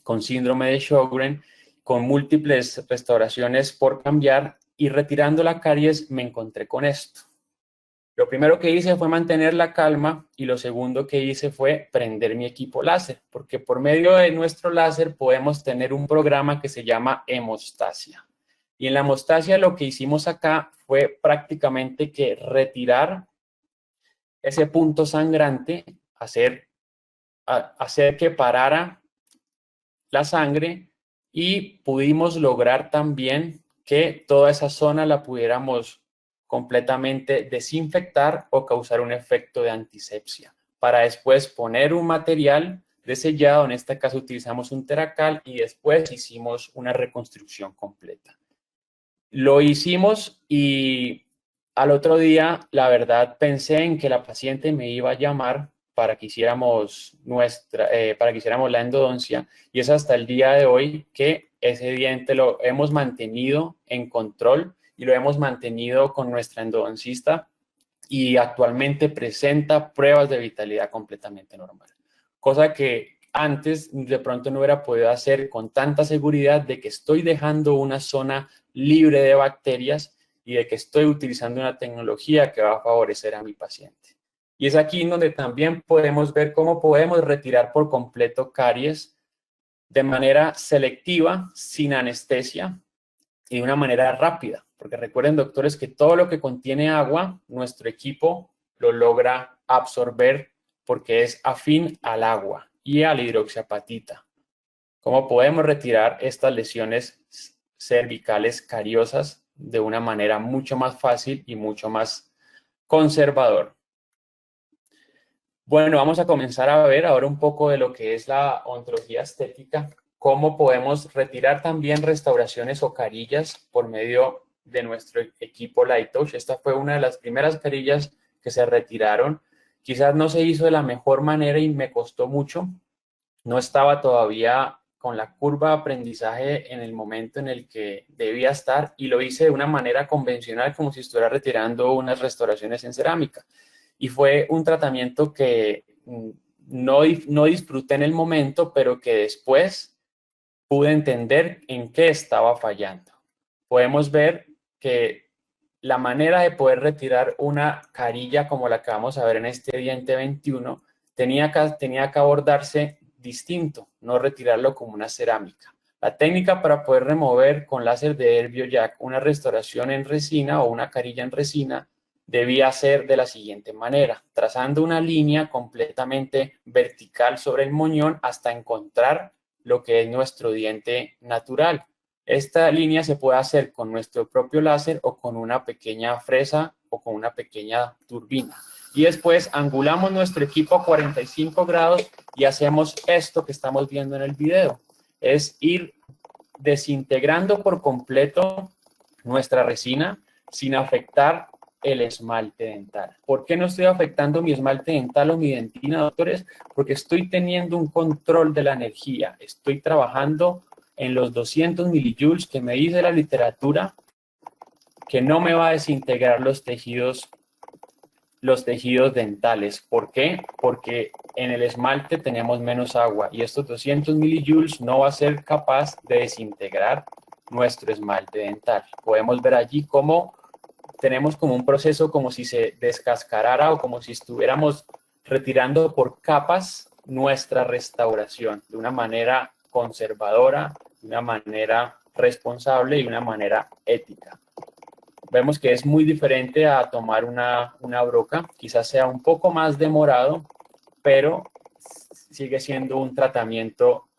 con síndrome de Sjögren, con múltiples restauraciones por cambiar, y retirando la caries me encontré con esto. Lo primero que hice fue mantener la calma y lo segundo que hice fue prender mi equipo láser, porque por medio de nuestro láser podemos tener un programa que se llama hemostasia. Y en la hemostasia lo que hicimos acá fue prácticamente que retirar ese punto sangrante, hacer que parara la sangre y pudimos lograr también que toda esa zona la pudiéramos completamente desinfectar o causar un efecto de antisepsia, para después poner un material de sellado, en este caso utilizamos un Teracal y después hicimos una reconstrucción completa. Lo hicimos y al otro día, la verdad, pensé en que la paciente me iba a llamar para que hiciéramos la endodoncia y es hasta el día de hoy que ese diente lo hemos mantenido en control y lo hemos mantenido con nuestra endodoncista y actualmente presenta pruebas de vitalidad completamente normal. Cosa que antes de pronto no hubiera podido hacer con tanta seguridad de que estoy dejando una zona libre de bacterias y de que estoy utilizando una tecnología que va a favorecer a mi paciente. Y es aquí donde también podemos ver cómo podemos retirar por completo caries de manera selectiva, sin anestesia y de una manera rápida. Porque recuerden, doctores, que todo lo que contiene agua, nuestro equipo lo logra absorber porque es afín al agua y a la hidroxiapatita. ¿Cómo podemos retirar estas lesiones cervicales cariosas de una manera mucho más fácil y mucho más conservador? Bueno, vamos a comenzar a ver ahora un poco de lo que es la odontología estética, cómo podemos retirar también restauraciones o carillas por medio de nuestro equipo Lighttouch. Esta fue una de las primeras carillas que se retiraron. Quizás no se hizo de la mejor manera y me costó mucho. No estaba todavía con la curva de aprendizaje en el momento en el que debía estar y lo hice de una manera convencional, como si estuviera retirando unas restauraciones en cerámica. Y fue un tratamiento que no disfruté en el momento, pero que después pude entender en qué estaba fallando. Podemos ver que la manera de poder retirar una carilla como la que vamos a ver en este diente 21 tenía que abordarse distinto, no retirarlo como una cerámica. La técnica para poder remover con láser de Herbiojack una restauración en resina o una carilla en resina debía ser de la siguiente manera, trazando una línea completamente vertical sobre el moñón hasta encontrar lo que es nuestro diente natural. Esta línea se puede hacer con nuestro propio láser o con una pequeña fresa o con una pequeña turbina. Y después angulamos nuestro equipo a 45 grados y hacemos esto que estamos viendo en el video. Es ir desintegrando por completo nuestra resina sin afectar el esmalte dental. ¿Por qué no estoy afectando mi esmalte dental o mi dentina, doctores? Porque estoy teniendo un control de la energía. Estoy trabajando en los 200 milijoules que me dice la literatura que no me va a desintegrar los tejidos dentales. ¿Por qué? Porque en el esmalte tenemos menos agua y estos 200 milijoules no va a ser capaz de desintegrar nuestro esmalte dental. Podemos ver allí cómo tenemos como un proceso como si se descascarara o como si estuviéramos retirando por capas nuestra restauración de una manera conservadora, de una manera responsable y de una manera ética. Vemos que es muy diferente a tomar una broca, quizás sea un poco más demorado, pero sigue siendo un tratamiento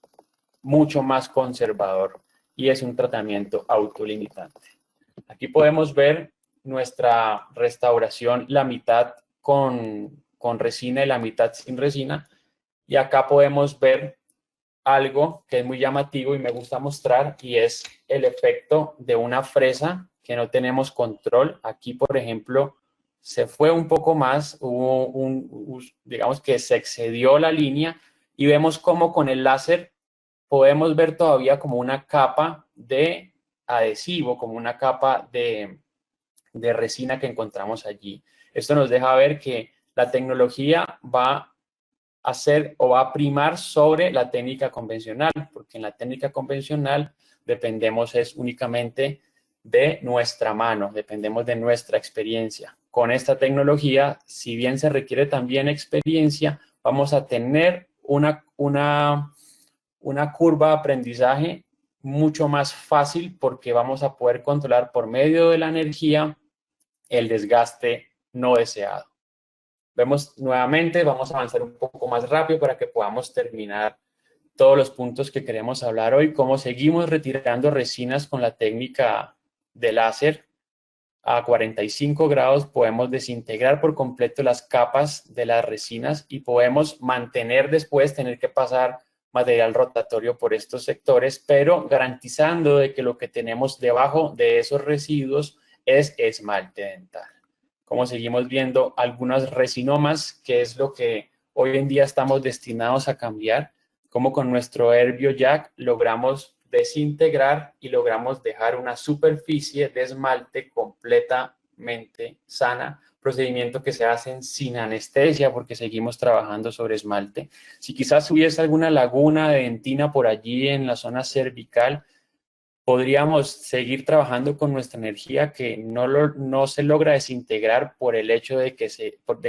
mucho más conservador y es un tratamiento autolimitante. Aquí podemos ver nuestra restauración, la mitad con resina y la mitad sin resina. Y acá podemos ver algo que es muy llamativo y me gusta mostrar y es el efecto de una fresa que no tenemos control. Aquí, por ejemplo, se fue un poco más, digamos que se excedió la línea y vemos cómo con el láser podemos ver todavía como una capa de adhesivo, como una capa de resina que encontramos allí. Esto nos deja ver que la tecnología va a hacer o va a primar sobre la técnica convencional, porque en la técnica convencional dependemos únicamente de nuestra mano, dependemos de nuestra experiencia. Con esta tecnología, si bien se requiere también experiencia, vamos a tener una curva de aprendizaje mucho más fácil porque vamos a poder controlar por medio de la energía el desgaste no deseado. Vemos nuevamente, vamos a avanzar un poco más rápido para que podamos terminar todos los puntos que queremos hablar hoy, cómo seguimos retirando resinas con la técnica de láser. A 45 grados podemos desintegrar por completo las capas de las resinas y podemos mantener después, tener que pasar material rotatorio por estos sectores, pero garantizando de que lo que tenemos debajo de esos residuos es esmalte dental. Como seguimos viendo, algunas resinomas, que es lo que hoy en día estamos destinados a cambiar, como con nuestro Herbio Jack logramos desintegrar y logramos dejar una superficie de esmalte completamente sana, procedimiento que se hacen sin anestesia porque seguimos trabajando sobre esmalte. Si quizás hubiese alguna laguna de dentina por allí en la zona cervical, podríamos seguir trabajando con nuestra energía que no se logra desintegrar por el hecho de que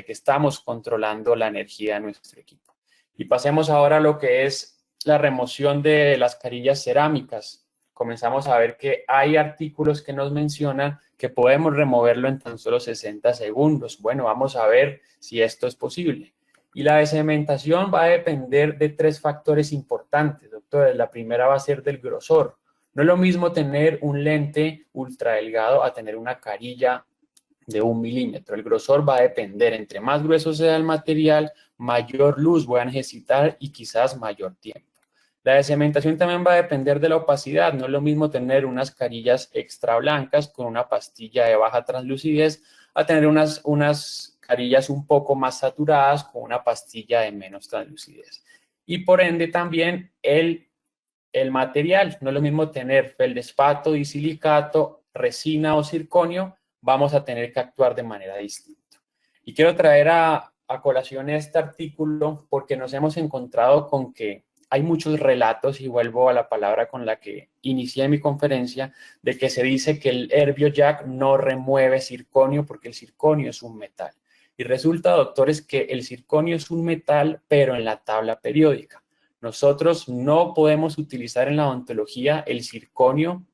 estamos controlando la energía de nuestro equipo. Y pasemos ahora a lo que es la remoción de las carillas cerámicas. Comenzamos a ver que hay artículos que nos mencionan que podemos removerlo en tan solo 60 segundos. Bueno, vamos a ver si esto es posible. Y la descementación va a depender de 3 factores importantes, doctor. La primera va a ser del grosor. No es lo mismo tener un lente ultra delgado a tener una carilla de 1 milímetro. El grosor va a depender. Entre más grueso sea el material, mayor luz voy a necesitar y quizás mayor tiempo. La descementación también va a depender de la opacidad. No es lo mismo tener unas carillas extra blancas con una pastilla de baja translucidez a tener unas carillas un poco más saturadas con una pastilla de menos translucidez. Y por ende también el material. No es lo mismo tener feldespato, disilicato, resina o circonio. Vamos a tener que actuar de manera distinta. Y quiero traer a colación este artículo porque nos hemos encontrado con que hay muchos relatos, y vuelvo a la palabra con la que inicié mi conferencia, de que se dice que el Herbio Jack no remueve circonio porque el circonio es un metal. Y resulta, doctores, que el circonio es un metal, pero en la tabla periódica. Nosotros no podemos utilizar en la odontología el circonio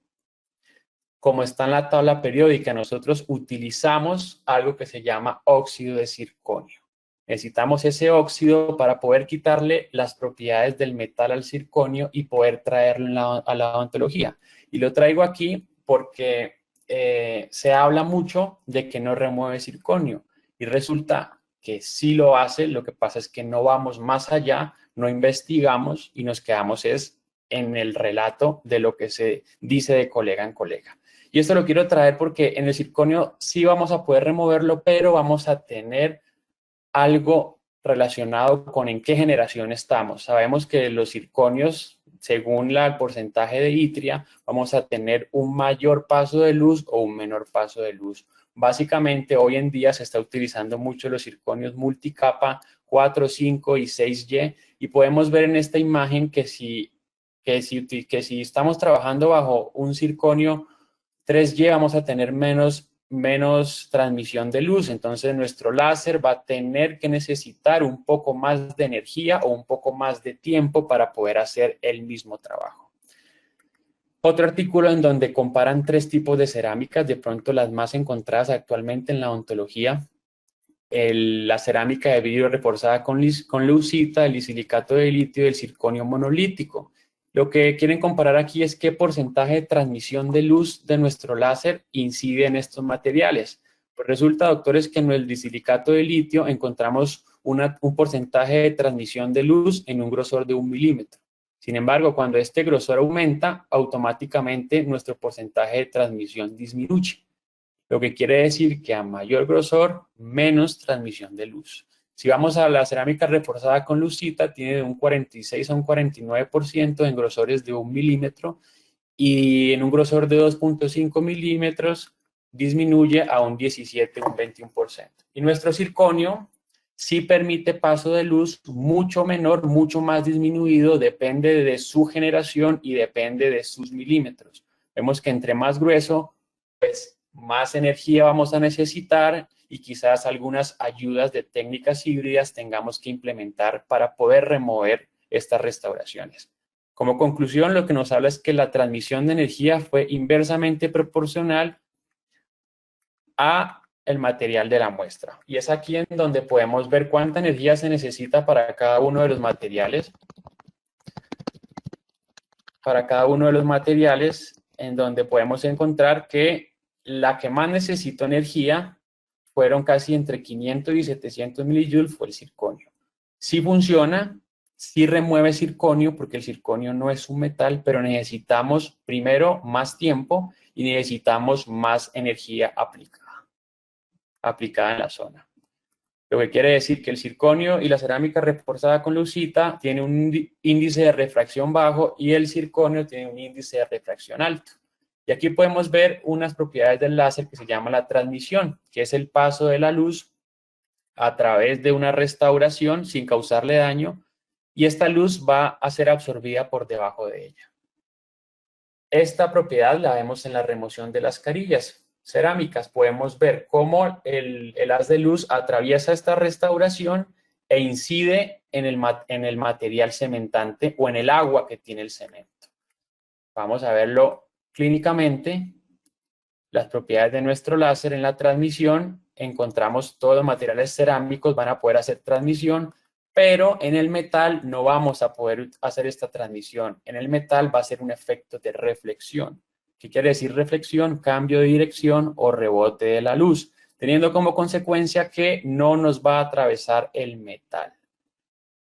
como está en la tabla periódica. Nosotros utilizamos algo que se llama óxido de circonio. Necesitamos ese óxido para poder quitarle las propiedades del metal al circonio y poder traerlo a la odontología. Y lo traigo aquí porque se habla mucho de que no remueve circonio y resulta que sí lo hace. Lo que pasa es que no vamos más allá, no investigamos y nos quedamos en el relato de lo que se dice de colega en colega. Y esto lo quiero traer porque en el circonio sí vamos a poder removerlo, pero vamos a tener algo relacionado con en qué generación estamos. Sabemos que los circonios, según el porcentaje de ytria, vamos a tener un mayor paso de luz o un menor paso de luz. Básicamente, hoy en día se está utilizando mucho los circonios multicapa 4, 5 y 6Y y podemos ver en esta imagen que si estamos trabajando bajo un circonio 3Y vamos a tener menos transmisión de luz. Entonces nuestro láser va a tener que necesitar un poco más de energía o un poco más de tiempo para poder hacer el mismo trabajo. Otro artículo en donde comparan 3 tipos de cerámicas, de pronto las más encontradas actualmente en la odontología. La cerámica de vidrio reforzada con leucita, el disilicato de litio y el circonio monolítico. Lo que quieren comparar aquí es qué porcentaje de transmisión de luz de nuestro láser incide en estos materiales. Pues resulta, doctores, que en el disilicato de litio encontramos un porcentaje de transmisión de luz en un grosor de 1 milímetro. Sin embargo, cuando este grosor aumenta, automáticamente nuestro porcentaje de transmisión disminuye. Lo que quiere decir que a mayor grosor, menos transmisión de luz. Si vamos a la cerámica reforzada con leucita, tiene de un 46 a un 49% en grosores de 1 milímetro y en un grosor de 2.5 milímetros disminuye a un 17, un 21%. Y nuestro circonio sí permite paso de luz mucho menor, mucho más disminuido, depende de su generación y depende de sus milímetros. Vemos que entre más grueso, pues más energía vamos a necesitar y quizás algunas ayudas de técnicas híbridas tengamos que implementar para poder remover estas restauraciones. Como conclusión, lo que nos habla es que la transmisión de energía fue inversamente proporcional a el material de la muestra. Y es aquí en donde podemos ver cuánta energía se necesita para cada uno de los materiales. Para cada uno de los materiales, en donde podemos encontrar que la que más necesitó energía fueron casi entre 500 y 700 milijoules, fue el circonio. Sí funciona, sí remueve circonio, porque el circonio no es un metal, pero necesitamos primero más tiempo y necesitamos más energía aplicada en la zona. Lo que quiere decir que el circonio y la cerámica reforzada con leucita tiene un índice de refracción bajo y el circonio tiene un índice de refracción alto. Y aquí podemos ver unas propiedades del láser que se llama la transmisión, que es el paso de la luz a través de una restauración sin causarle daño, y esta luz va a ser absorbida por debajo de ella. Esta propiedad la vemos en la remoción de las carillas cerámicas. Podemos ver cómo el haz de luz atraviesa esta restauración e incide en el material cementante o en el agua que tiene el cemento. Vamos a verlo clínicamente. Las propiedades de nuestro láser en la transmisión, encontramos todos los materiales cerámicos van a poder hacer transmisión, pero en el metal no vamos a poder hacer esta transmisión. En el metal va a ser un efecto de reflexión. ¿Qué quiere decir reflexión? Cambio de dirección o rebote de la luz, teniendo como consecuencia que no nos va a atravesar el metal.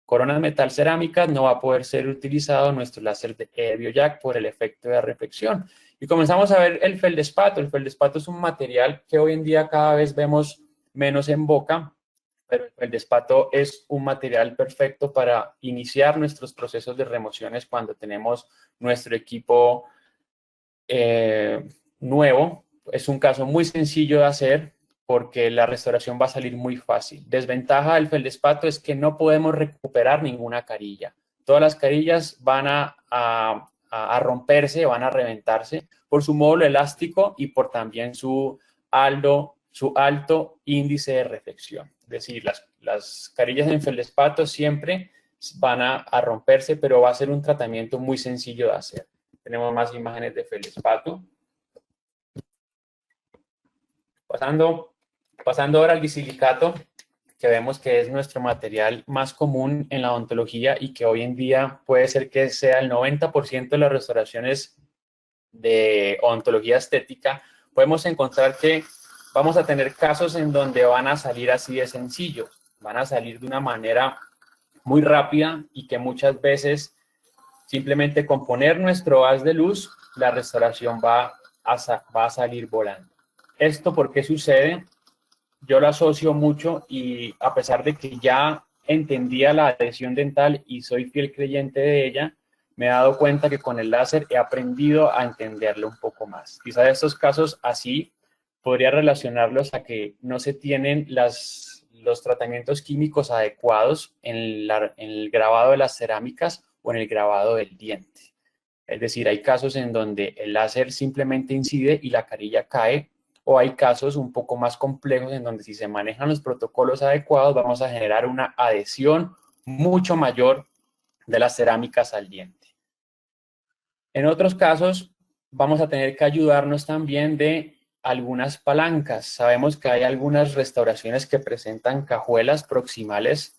Coronas metal cerámicas no va a poder ser utilizado nuestro láser de Biojack por el efecto de reflexión. Y comenzamos a ver el feldespato. El feldespato es un material que hoy en día cada vez vemos menos en boca, pero el feldespato es un material perfecto para iniciar nuestros procesos de remociones cuando tenemos nuestro equipo nuevo. Es un caso muy sencillo de hacer porque la restauración va a salir muy fácil. Desventaja del feldespato es que no podemos recuperar ninguna carilla. Todas las carillas van a romperse, van a reventarse por su módulo elástico y por también su alto índice de reflexión. Es decir, las carillas en feldespato siempre van a romperse, pero va a ser un tratamiento muy sencillo de hacer. Tenemos más imágenes de feldespato. Pasando ahora al bisilicato, que vemos que es nuestro material más común en la odontología y que hoy en día puede ser que sea el 90% de las restauraciones de odontología estética, podemos encontrar que vamos a tener casos en donde van a salir así de sencillo, van a salir de una manera muy rápida y que muchas veces simplemente con poner nuestro haz de luz, la restauración va a salir volando. ¿Esto por qué sucede? Yo lo asocio mucho y a pesar de que ya entendía la adhesión dental y soy fiel creyente de ella, me he dado cuenta que con el láser he aprendido a entenderlo un poco más. Quizás estos casos así podría relacionarlos a que no se tienen los tratamientos químicos adecuados en el grabado de las cerámicas o en el grabado del diente. Es decir, hay casos en donde el láser simplemente incide y la carilla cae, o hay casos un poco más complejos en donde si se manejan los protocolos adecuados vamos a generar una adhesión mucho mayor de las cerámicas al diente. En otros casos vamos a tener que ayudarnos también de algunas palancas. Sabemos que hay algunas restauraciones que presentan cajuelas proximales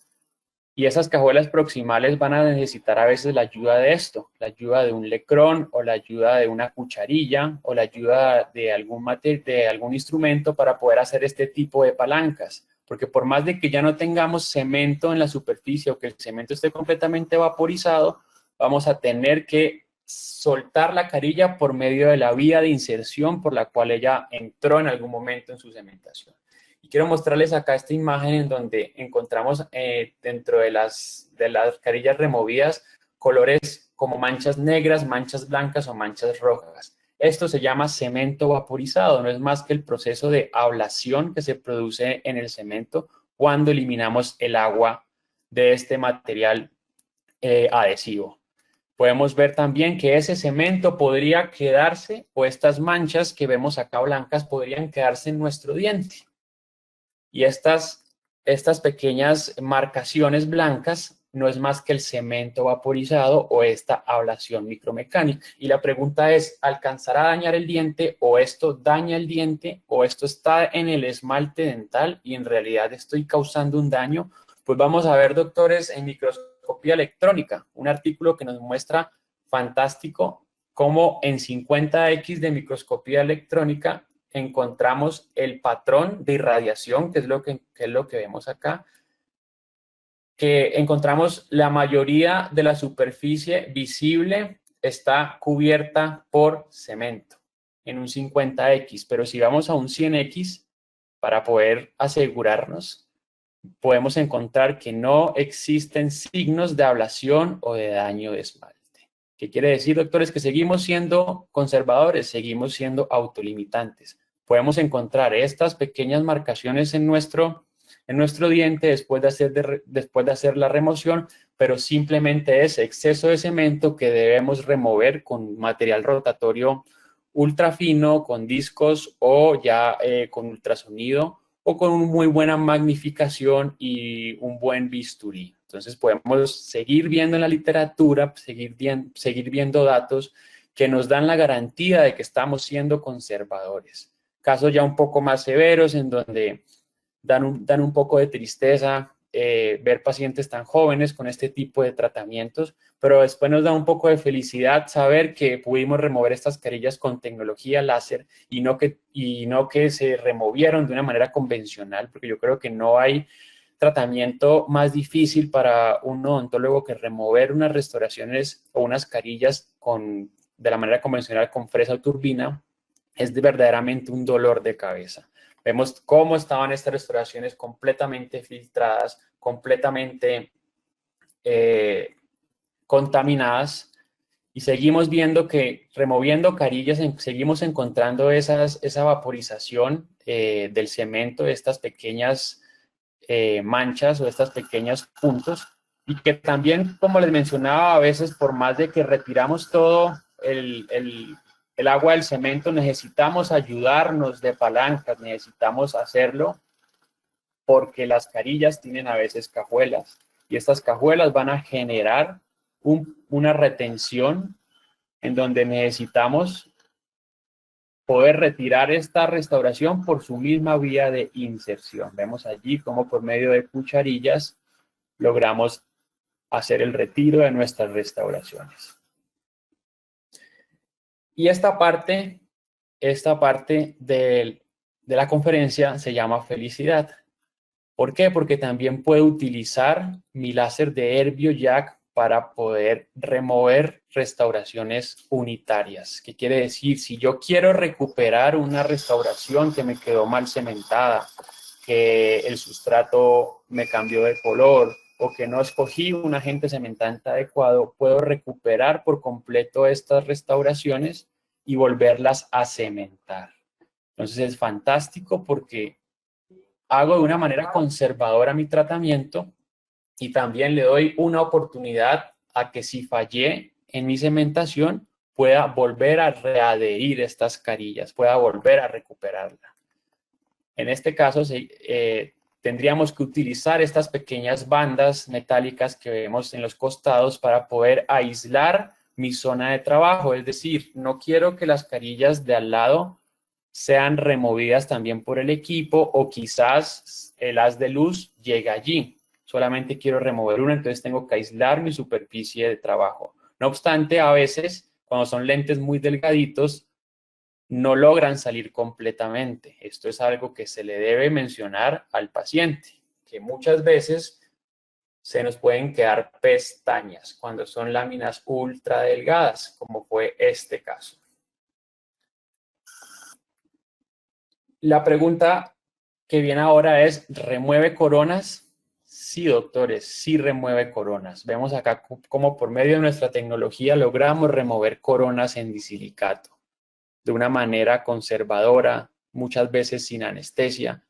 y esas cajuelas proximales van a necesitar a veces la ayuda de esto, la ayuda de un lecrón o la ayuda de una cucharilla o la ayuda de algún instrumento para poder hacer este tipo de palancas. Porque por más de que ya no tengamos cemento en la superficie o que el cemento esté completamente vaporizado, vamos a tener que soltar la carilla por medio de la vía de inserción por la cual ella entró en algún momento en su cementación. Y quiero mostrarles acá esta imagen en donde encontramos dentro de las carillas removidas colores como manchas negras, manchas blancas o manchas rojas. Esto se llama cemento vaporizado, no es más que el proceso de ablación que se produce en el cemento cuando eliminamos el agua de este material adhesivo. Podemos ver también que ese cemento podría quedarse, o estas manchas que vemos acá blancas podrían quedarse en nuestro diente. Y estas pequeñas marcaciones blancas no es más que el cemento vaporizado o esta ablación micromecánica. Y la pregunta es, ¿alcanzará a dañar el diente o esto daña el diente o esto está en el esmalte dental y en realidad estoy causando un daño? Pues vamos a ver, doctores, en microscopía electrónica, un artículo que nos muestra fantástico cómo en 50X de microscopía electrónica encontramos el patrón de irradiación, que es lo que vemos acá, que encontramos la mayoría de la superficie visible está cubierta por cemento en un 50X, pero si vamos a un 100X, para poder asegurarnos, podemos encontrar que no existen signos de ablación o de daño de esmalte. ¿Qué quiere decir, doctores? Que seguimos siendo conservadores, seguimos siendo autolimitantes. Podemos encontrar estas pequeñas marcaciones en nuestro diente después de hacer la remoción, pero simplemente es exceso de cemento que debemos remover con material rotatorio ultra fino, con discos o ya con ultrasonido o con una muy buena magnificación y un buen bisturí. Entonces podemos seguir viendo en la literatura, seguir viendo datos que nos dan la garantía de que estamos siendo conservadores. Casos ya un poco más severos en donde dan un poco de tristeza ver pacientes tan jóvenes con este tipo de tratamientos, pero después nos da un poco de felicidad saber que pudimos remover estas carillas con tecnología láser y no que se removieron de una manera convencional, porque yo creo que no hay tratamiento más difícil para un odontólogo que remover unas restauraciones o unas carillas de la manera convencional con fresa o turbina. Es verdaderamente un dolor de cabeza. Vemos cómo estaban estas restauraciones completamente filtradas, completamente contaminadas, y seguimos viendo que removiendo carillas seguimos encontrando esa vaporización del cemento, estas pequeñas manchas o estos pequeños puntos, y que también, como les mencionaba, a veces por más de que retiramos todo el agua del cemento, necesitamos ayudarnos de palancas, necesitamos hacerlo porque las carillas tienen a veces cajuelas y estas cajuelas van a generar una retención en donde necesitamos poder retirar esta restauración por su misma vía de inserción. Vemos allí cómo por medio de cucharillas logramos hacer el retiro de nuestras restauraciones. Y esta parte de la conferencia se llama felicidad. ¿Por qué? Porque también puedo utilizar mi láser de Herbiojack para poder remover restauraciones unitarias. ¿Qué quiere decir? Si yo quiero recuperar una restauración que me quedó mal cementada, que el sustrato me cambió de color o que no escogí un agente cementante adecuado, puedo recuperar por completo estas restauraciones y volverlas a cementar. Entonces es fantástico porque hago de una manera conservadora mi tratamiento y también le doy una oportunidad a que si fallé en mi cementación, pueda volver a readherir estas carillas, pueda volver a recuperarla. En este caso, tendríamos que utilizar estas pequeñas bandas metálicas que vemos en los costados para poder aislar mi zona de trabajo. Es decir, no quiero que las carillas de al lado sean removidas también por el equipo o quizás el haz de luz llegue allí. Solamente quiero remover una, entonces tengo que aislar mi superficie de trabajo. No obstante, a veces, cuando son lentes muy delgaditos, no logran salir completamente. Esto es algo que se le debe mencionar al paciente, que muchas veces se nos pueden quedar pestañas cuando son láminas ultra delgadas, como fue este caso. La pregunta que viene ahora es, ¿remueve coronas? Sí, doctores, sí remueve coronas. Vemos acá cómo por medio de nuestra tecnología logramos remover coronas en disilicato de una manera conservadora, muchas veces sin anestesia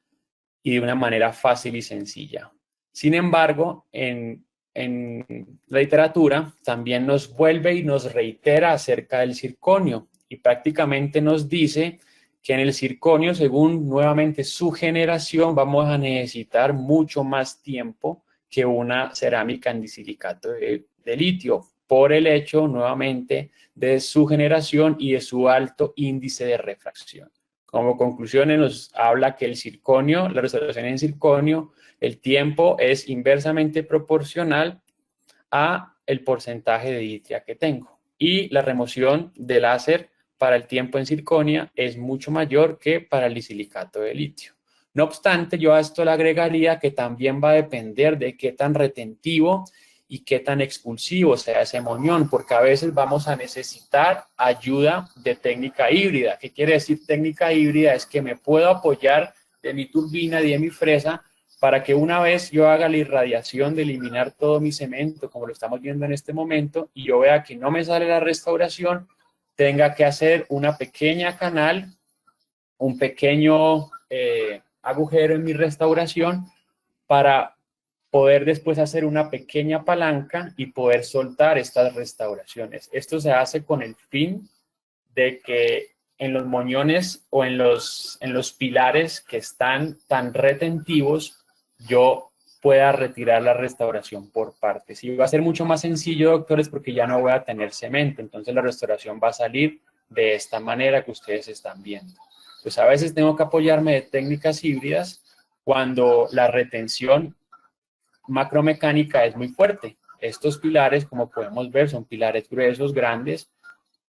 y de una manera fácil y sencilla. Sin embargo, en en la literatura también nos vuelve y nos reitera acerca del circonio y prácticamente nos dice que en el circonio, según nuevamente su generación, vamos a necesitar mucho más tiempo que una cerámica en disilicato de litio, por el hecho nuevamente de su generación y de su alto índice de refracción. Como conclusiones nos habla que el circonio, la restauración en circonio, el tiempo es inversamente proporcional a el porcentaje de ytria que tengo. Y la remoción de láser para el tiempo en circonia es mucho mayor que para el disilicato de litio. No obstante, yo a esto le agregaría que también va a depender de qué tan retentivo y qué tan expulsivo sea ese moñón, porque a veces vamos a necesitar ayuda de técnica híbrida. ¿Qué quiere decir técnica híbrida? Es que me puedo apoyar de mi turbina y de mi fresa para que una vez yo haga la irradiación de eliminar todo mi cemento, como lo estamos viendo en este momento, y yo vea que no me sale la restauración, tenga que hacer una pequeña canal, un pequeño agujero en mi restauración para poder después hacer una pequeña palanca y poder soltar estas restauraciones. Esto se hace con el fin de que en los moñones o en los pilares que están tan retentivos, yo pueda retirar la restauración por partes. Y va a ser mucho más sencillo, doctores, porque ya no voy a tener cemento. Entonces la restauración va a salir de esta manera que ustedes están viendo. Pues a veces tengo que apoyarme de técnicas híbridas cuando la retención macromecánica es muy fuerte. Estos pilares, como podemos ver, son pilares gruesos, grandes,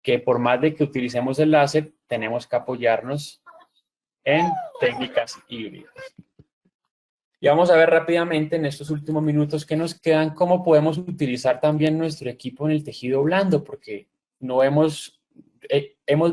que por más de que utilicemos el láser, tenemos que apoyarnos en técnicas híbridas. Y vamos a ver rápidamente en estos últimos minutos que nos quedan cómo podemos utilizar también nuestro equipo en el tejido blando, porque no hemos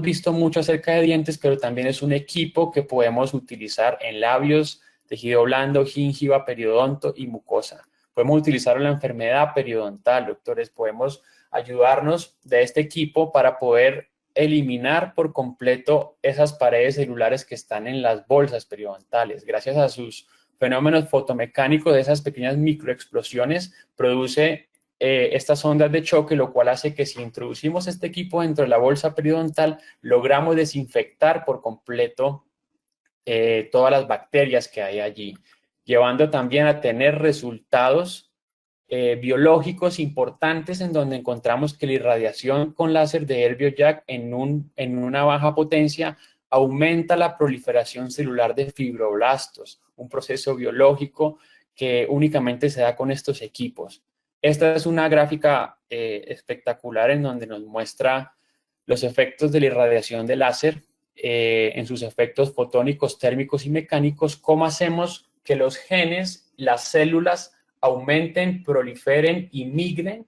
visto mucho acerca de dientes, pero también es un equipo que podemos utilizar en labios, tejido blando, gingiva, periodonto y mucosa. Podemos utilizarlo en la enfermedad periodontal, doctores. Podemos ayudarnos de este equipo para poder eliminar por completo esas paredes celulares que están en las bolsas periodontales. Gracias a sus fenómenos fotomecánicos de esas pequeñas microexplosiones, produce estas ondas de choque, lo cual hace que si introducimos este equipo dentro de la bolsa periodontal, logramos desinfectar por completo todas las bacterias que hay allí, llevando también a tener resultados biológicos importantes en donde encontramos que la irradiación con láser de Herbiojack en una baja potencia aumenta la proliferación celular de fibroblastos, un proceso biológico que únicamente se da con estos equipos. Esta es una gráfica espectacular en donde nos muestra los efectos de la irradiación de láser en sus efectos fotónicos, térmicos y mecánicos, cómo hacemos que los genes, las células, aumenten, proliferen y migren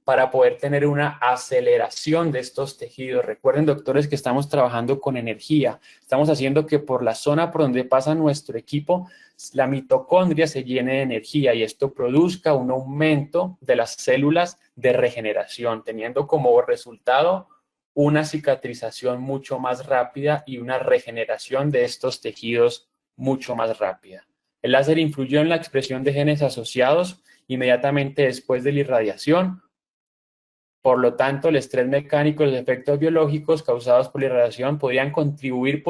para poder tener una aceleración de estos tejidos. Recuerden, doctores, que estamos trabajando con energía. Estamos haciendo que por la zona por donde pasa nuestro equipo, la mitocondria se llene de energía y esto produzca un aumento de las células de regeneración, teniendo como resultado una cicatrización mucho más rápida y una regeneración de estos tejidos mucho más rápida. El láser influyó en la expresión de genes asociados inmediatamente después de la irradiación. Por lo tanto, el estrés mecánico y los efectos biológicos causados por la irradiación podían contribuir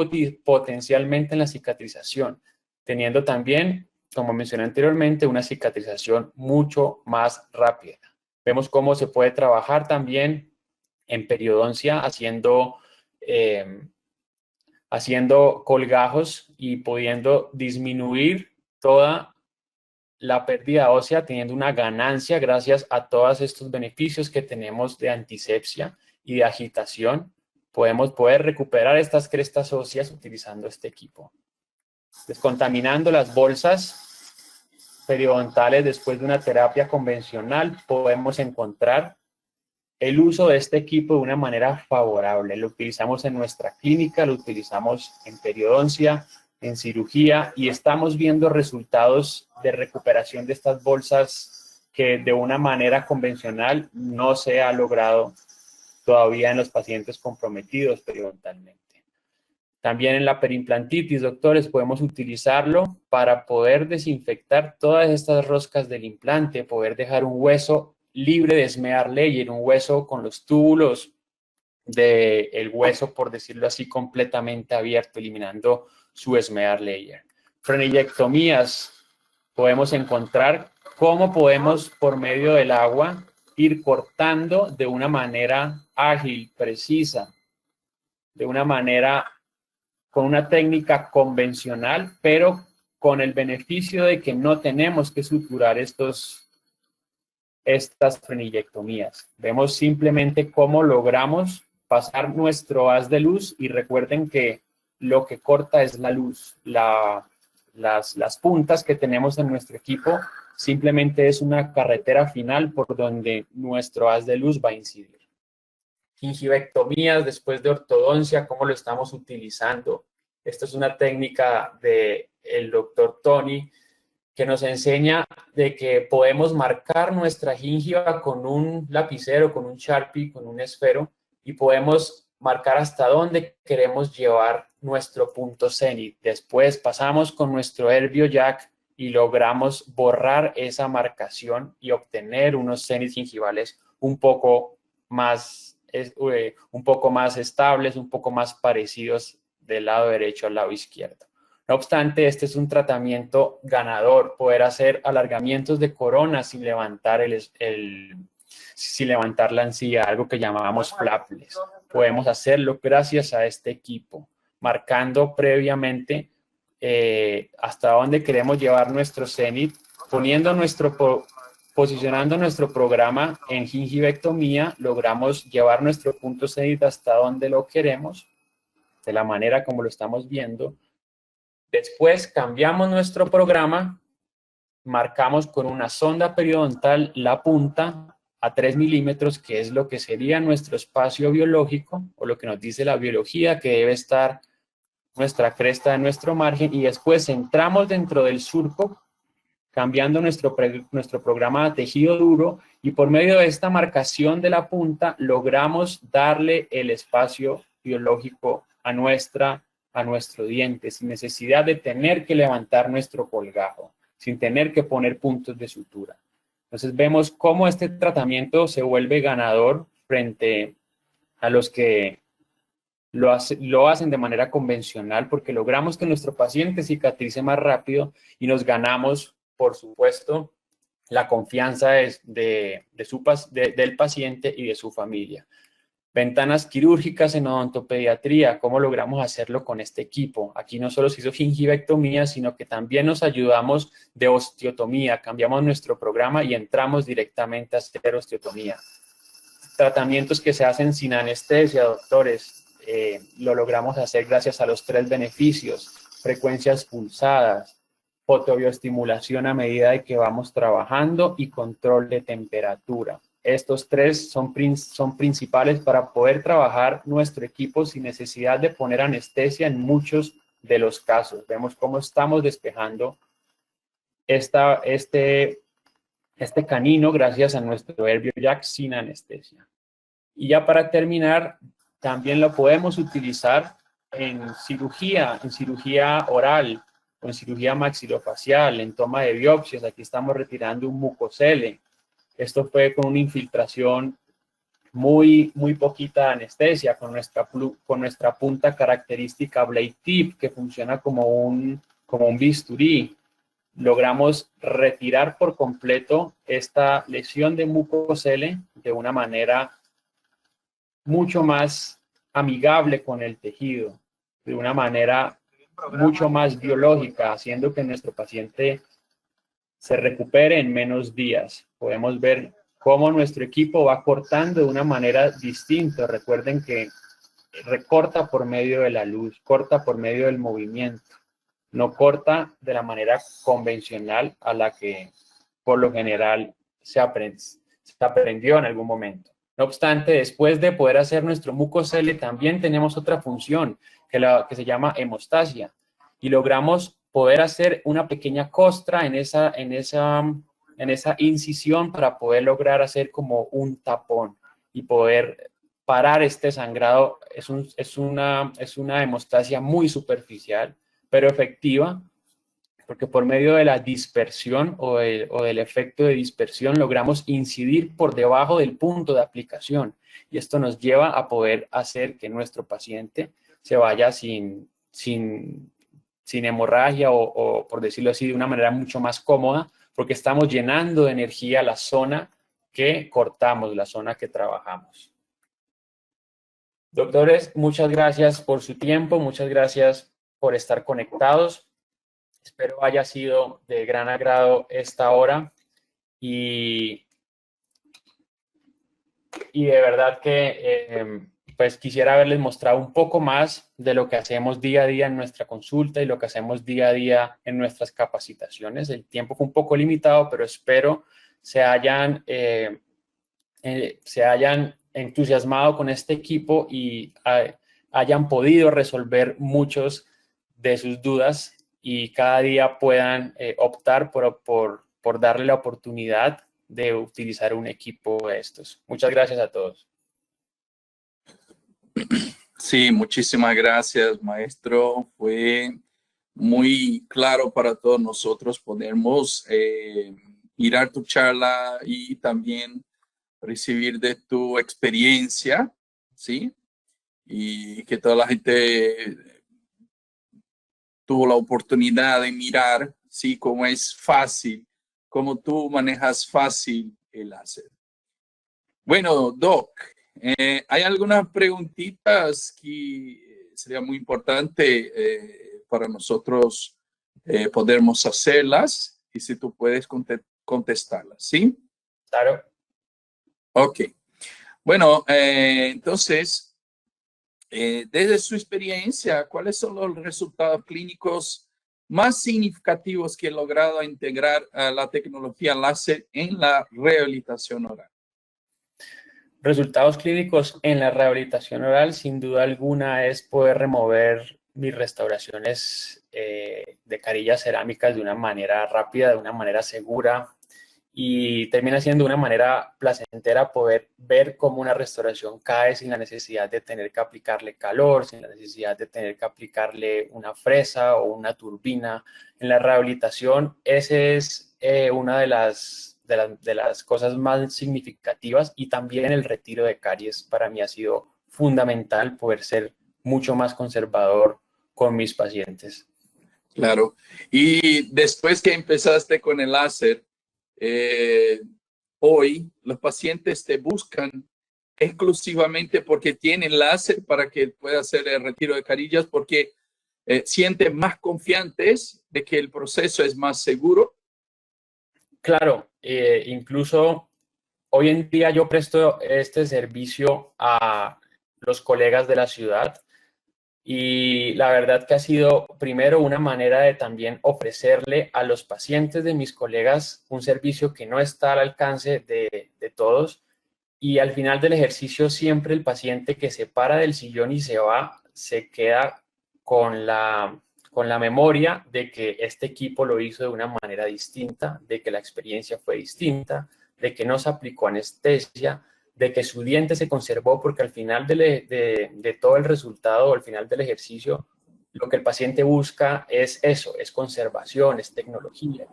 potencialmente en la cicatrización, teniendo también, como mencioné anteriormente, una cicatrización mucho más rápida. Vemos cómo se puede trabajar también en periodoncia haciendo colgajos y pudiendo disminuir toda la pérdida ósea, teniendo una ganancia gracias a todos estos beneficios que tenemos de antisepsia y de agitación. Podemos poder recuperar estas crestas óseas utilizando este equipo. Descontaminando las bolsas periodontales después de una terapia convencional, podemos encontrar el uso de este equipo de una manera favorable. Lo utilizamos en nuestra clínica, lo utilizamos en periodoncia, en cirugía y estamos viendo resultados de recuperación de estas bolsas que de una manera convencional no se ha logrado todavía en los pacientes comprometidos periodontalmente. También en la periimplantitis, doctores, podemos utilizarlo para poder desinfectar todas estas roscas del implante, poder dejar un hueso libre de smear layer, un hueso con los túbulos del hueso, por decirlo así, completamente abierto, eliminando su smear layer. Frenillectomías, podemos encontrar cómo podemos, por medio del agua, ir cortando de una manera ágil, precisa, de una manera con una técnica convencional, pero con el beneficio de que no tenemos que suturar estas frenillectomías. Vemos simplemente cómo logramos pasar nuestro haz de luz y recuerden que lo que corta es la luz. Las puntas que tenemos en nuestro equipo simplemente es una carretera final por donde nuestro haz de luz va a incidir. Gingivectomías después de ortodoncia, ¿cómo lo estamos utilizando? Esto es una técnica del doctor Tony que nos enseña de que podemos marcar nuestra gingiva con un lapicero, con un Sharpie, con un esfero y podemos marcar hasta dónde queremos llevar nuestro punto cenit. Después pasamos con nuestro Herbio Jack y logramos borrar esa marcación y obtener unos cenits gingivales un poco más estables, un poco más parecidos del lado derecho al lado izquierdo. No obstante, este es un tratamiento ganador, poder hacer alargamientos de corona sin levantar, sin levantar la encía, algo que llamábamos flapless. Podemos hacerlo gracias a este equipo, marcando previamente hasta dónde queremos llevar nuestro cenit, posicionando nuestro programa en gingivectomía, logramos llevar nuestro punto cenit hasta donde lo queremos, de la manera como lo estamos viendo. Después cambiamos nuestro programa, marcamos con una sonda periodontal la punta a 3 milímetros, que es lo que sería nuestro espacio biológico, o lo que nos dice la biología, que debe estar nuestra cresta de nuestro margen, y después entramos dentro del surco, cambiando nuestro programa de tejido duro, y por medio de esta marcación de la punta, logramos darle el espacio biológico a nuestro diente, sin necesidad de tener que levantar nuestro colgajo, sin tener que poner puntos de sutura. Entonces vemos cómo este tratamiento se vuelve ganador frente a los que lo hacen de manera convencional, porque logramos que nuestro paciente cicatrice más rápido y nos ganamos, por supuesto, la confianza del paciente y de su familia. Ventanas quirúrgicas en odontopediatría, ¿cómo logramos hacerlo con este equipo? Aquí no solo se hizo gingivectomía, sino que también nos ayudamos de osteotomía. Cambiamos nuestro programa y entramos directamente a hacer osteotomía. Tratamientos que se hacen sin anestesia, doctores, lo logramos hacer gracias a los 3 beneficios: frecuencias pulsadas, fotobiostimulación a medida de que vamos trabajando y control de temperatura. Estos 3 son principales para poder trabajar nuestro equipo sin necesidad de poner anestesia en muchos de los casos. Vemos cómo estamos despejando este canino gracias a nuestro Herbio Jack sin anestesia. Y ya para terminar, también lo podemos utilizar en cirugía oral, o en cirugía maxilofacial, en toma de biopsias. Aquí estamos retirando un mucocele. Esto fue con una infiltración muy poquita de anestesia, con nuestra punta característica blade tip, que funciona como un bisturí. Logramos retirar por completo esta lesión de mucocele de una manera mucho más amigable con el tejido, de una manera mucho más biológica, haciendo que nuestro paciente se recupere en menos días. Podemos ver cómo nuestro equipo va cortando de una manera distinta. Recuerden que recorta por medio de la luz, corta por medio del movimiento, no corta de la manera convencional a la que por lo general se aprendió en algún momento. No obstante, después de poder hacer nuestro mucocele, también tenemos otra función que se llama hemostasia, y logramos poder hacer una pequeña costra en esa incisión para poder lograr hacer como un tapón y poder parar este sangrado es una hemostasia muy superficial, pero efectiva, porque por medio de la dispersión o del efecto de dispersión logramos incidir por debajo del punto de aplicación, y esto nos lleva a poder hacer que nuestro paciente se vaya sin hemorragia o, por decirlo así, de una manera mucho más cómoda, porque estamos llenando de energía la zona que cortamos, la zona que trabajamos. Doctores, muchas gracias por su tiempo, muchas gracias por estar conectados. Espero haya sido de gran agrado esta hora y de verdad que pues quisiera haberles mostrado un poco más de lo que hacemos día a día en nuestra consulta y lo que hacemos día a día en nuestras capacitaciones. El tiempo fue un poco limitado, pero espero se hayan entusiasmado con este equipo y hayan podido resolver muchos de sus dudas y cada día puedan optar por darle la oportunidad de utilizar un equipo de estos. Muchas gracias a todos. Sí, muchísimas gracias, maestro. Fue muy claro para todos nosotros. Podemos mirar tu charla y también recibir de tu experiencia, ¿sí? Y que toda la gente tuvo la oportunidad de mirar, ¿sí? Cómo es fácil, cómo tú manejas fácil el láser. Bueno, Doc, hay algunas preguntitas que sería muy importante para nosotros podermos hacerlas y si tú puedes contestarlas, ¿sí? Claro. Ok. Bueno, entonces, desde su experiencia, ¿cuáles son los resultados clínicos más significativos que ha logrado integrar la tecnología láser en la rehabilitación oral? Resultados clínicos en la rehabilitación oral, sin duda alguna, es poder remover mis restauraciones de carillas cerámicas de una manera rápida, de una manera segura, y termina siendo una manera placentera poder ver cómo una restauración cae sin la necesidad de tener que aplicarle calor, sin la necesidad de tener que aplicarle una fresa o una turbina. En la rehabilitación, ese es una de las cosas más significativas, y también el retiro de caries para mí ha sido fundamental poder ser mucho más conservador con mis pacientes. Claro. Y después que empezaste con el láser, hoy los pacientes te buscan exclusivamente porque tienen láser para que pueda hacer el retiro de carillas, porque sienten más confiantes de que el proceso es más seguro. Claro, incluso hoy en día yo presto este servicio a los colegas de la ciudad, y la verdad que ha sido primero una manera de también ofrecerle a los pacientes de mis colegas un servicio que no está al alcance de todos, y al final del ejercicio siempre el paciente que se para del sillón y se va, se queda con la memoria de que este equipo lo hizo de una manera distinta, de que la experiencia fue distinta, de que no se aplicó anestesia, de que su diente se conservó, porque al final de todo el resultado, al final del ejercicio, lo que el paciente busca es eso, es conservación, es tecnología.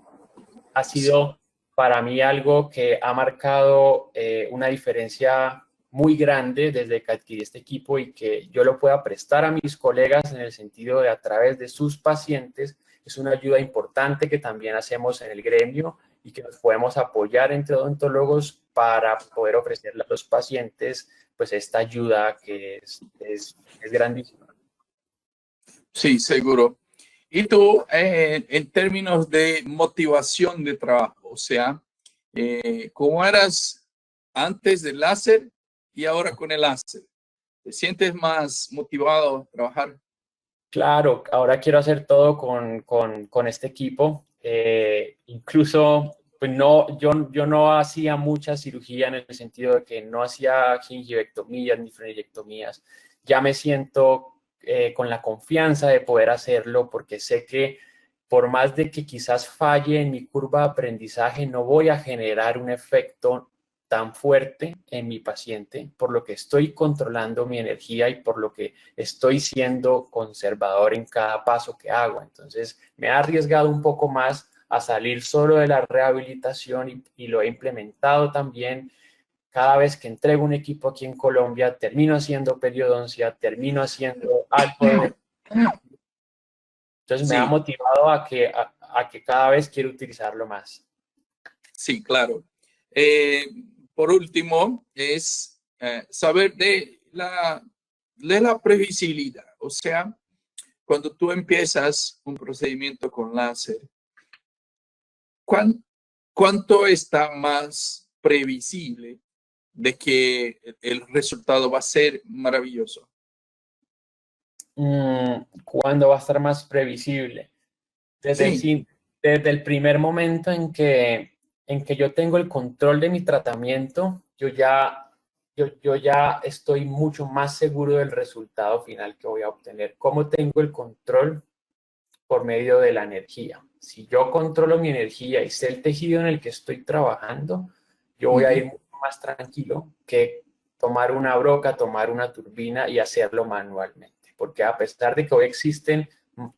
Ha sido para mí algo que ha marcado una diferencia muy grande desde que adquirí este equipo, y que yo lo pueda prestar a mis colegas en el sentido de a través de sus pacientes. Es una ayuda importante que también hacemos en el gremio y que nos podemos apoyar entre odontólogos para poder ofrecerle a los pacientes pues esta ayuda que es grandísima. Sí, seguro. Y tú, en términos de motivación de trabajo, o sea, ¿cómo eras antes del láser y ahora con el láser? ¿Te sientes más motivado a trabajar? Claro, ahora quiero hacer todo con este equipo. Incluso, pues no, yo no hacía mucha cirugía, en el sentido de que no hacía gingivectomías ni frenillectomías. Ya me siento con la confianza de poder hacerlo, porque sé que por más de que quizás falle en mi curva de aprendizaje, no voy a generar un efecto tan fuerte en mi paciente, por lo que estoy controlando mi energía y por lo que estoy siendo conservador en cada paso que hago. Entonces, me he arriesgado un poco más a salir solo de la rehabilitación y lo he implementado también. Cada vez que entrego un equipo aquí en Colombia, termino haciendo periodoncia, termino haciendo algo. Entonces, me ha Sí, motivado a que cada vez quiero utilizarlo más. sí, claro. Por último, es saber de la previsibilidad. O sea, cuando tú empiezas un procedimiento con láser, ¿cuánto está más previsible de que el resultado va a ser maravilloso? ¿Cuándo va a estar más previsible? Sí, Desde el primer momento en que yo tengo el control de mi tratamiento, yo ya estoy mucho más seguro del resultado final que voy a obtener. ¿Cómo tengo el control? Por medio de la energía. Si yo controlo mi energía y sé el tejido en el que estoy trabajando, yo voy a ir mucho más tranquilo que tomar una broca, tomar una turbina y hacerlo manualmente. Porque a pesar de que hoy existen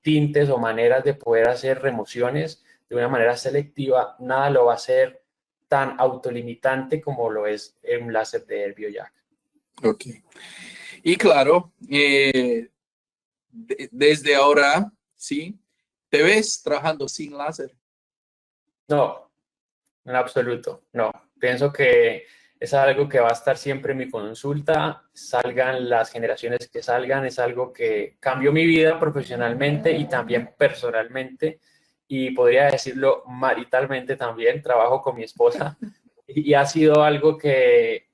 tintes o maneras de poder hacer remociones de una manera selectiva, nada lo va a hacer tan autolimitante como lo es un láser de Herbiojack. ok. Y claro, desde ahora, ¿sí? ¿Te ves trabajando sin láser? No, en absoluto, no. Pienso que es algo que va a estar siempre en mi consulta, salgan las generaciones que salgan, es algo que cambió mi vida profesionalmente y también personalmente, y podría decirlo maritalmente también, trabajo con mi esposa, y ha sido algo que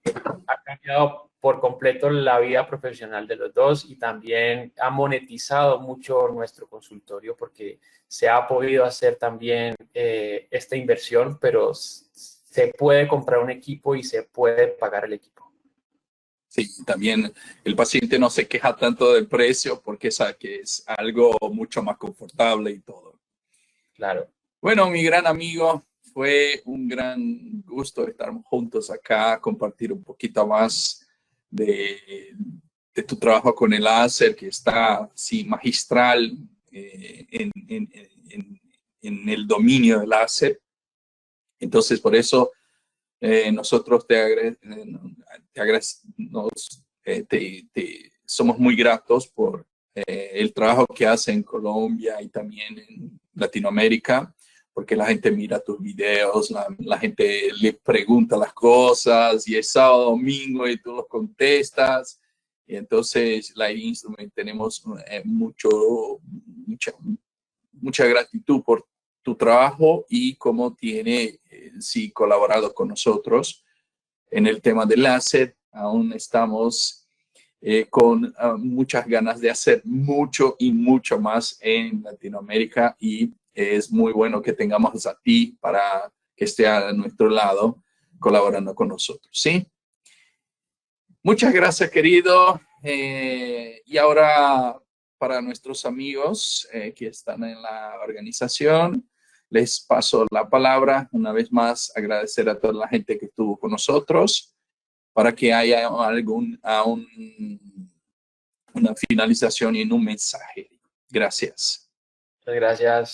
ha cambiado por completo la vida profesional de los dos y también ha monetizado mucho nuestro consultorio porque se ha podido hacer también esta inversión, pero se puede comprar un equipo y se puede pagar el equipo. Sí, también el paciente no se queja tanto del precio porque sabe que es algo mucho más confortable y todo. Claro. Bueno, mi gran amigo, fue un gran gusto estar juntos acá, compartir un poquito más de tu trabajo con el láser, que está, sí, magistral en el dominio del láser. Entonces, por eso nosotros somos muy gratos por el trabajo que hace en Colombia y también en Latinoamérica, porque la gente mira tus videos, la gente le pregunta las cosas y es sábado, domingo y tú los contestas. Y entonces, Light Instrument, tenemos mucha gratitud por tu trabajo y cómo tiene, sí, colaborado con nosotros en el tema del láser. Aún estamos con muchas ganas de hacer mucho y mucho más en Latinoamérica y es muy bueno que tengamos a ti para que esté a nuestro lado colaborando con nosotros, ¿sí? Muchas gracias, querido. Y ahora, para nuestros amigos que están en la organización, les paso la palabra. Una vez más, agradecer a toda la gente que estuvo con nosotros para que haya una finalización y un mensaje. Gracias. Muchas gracias.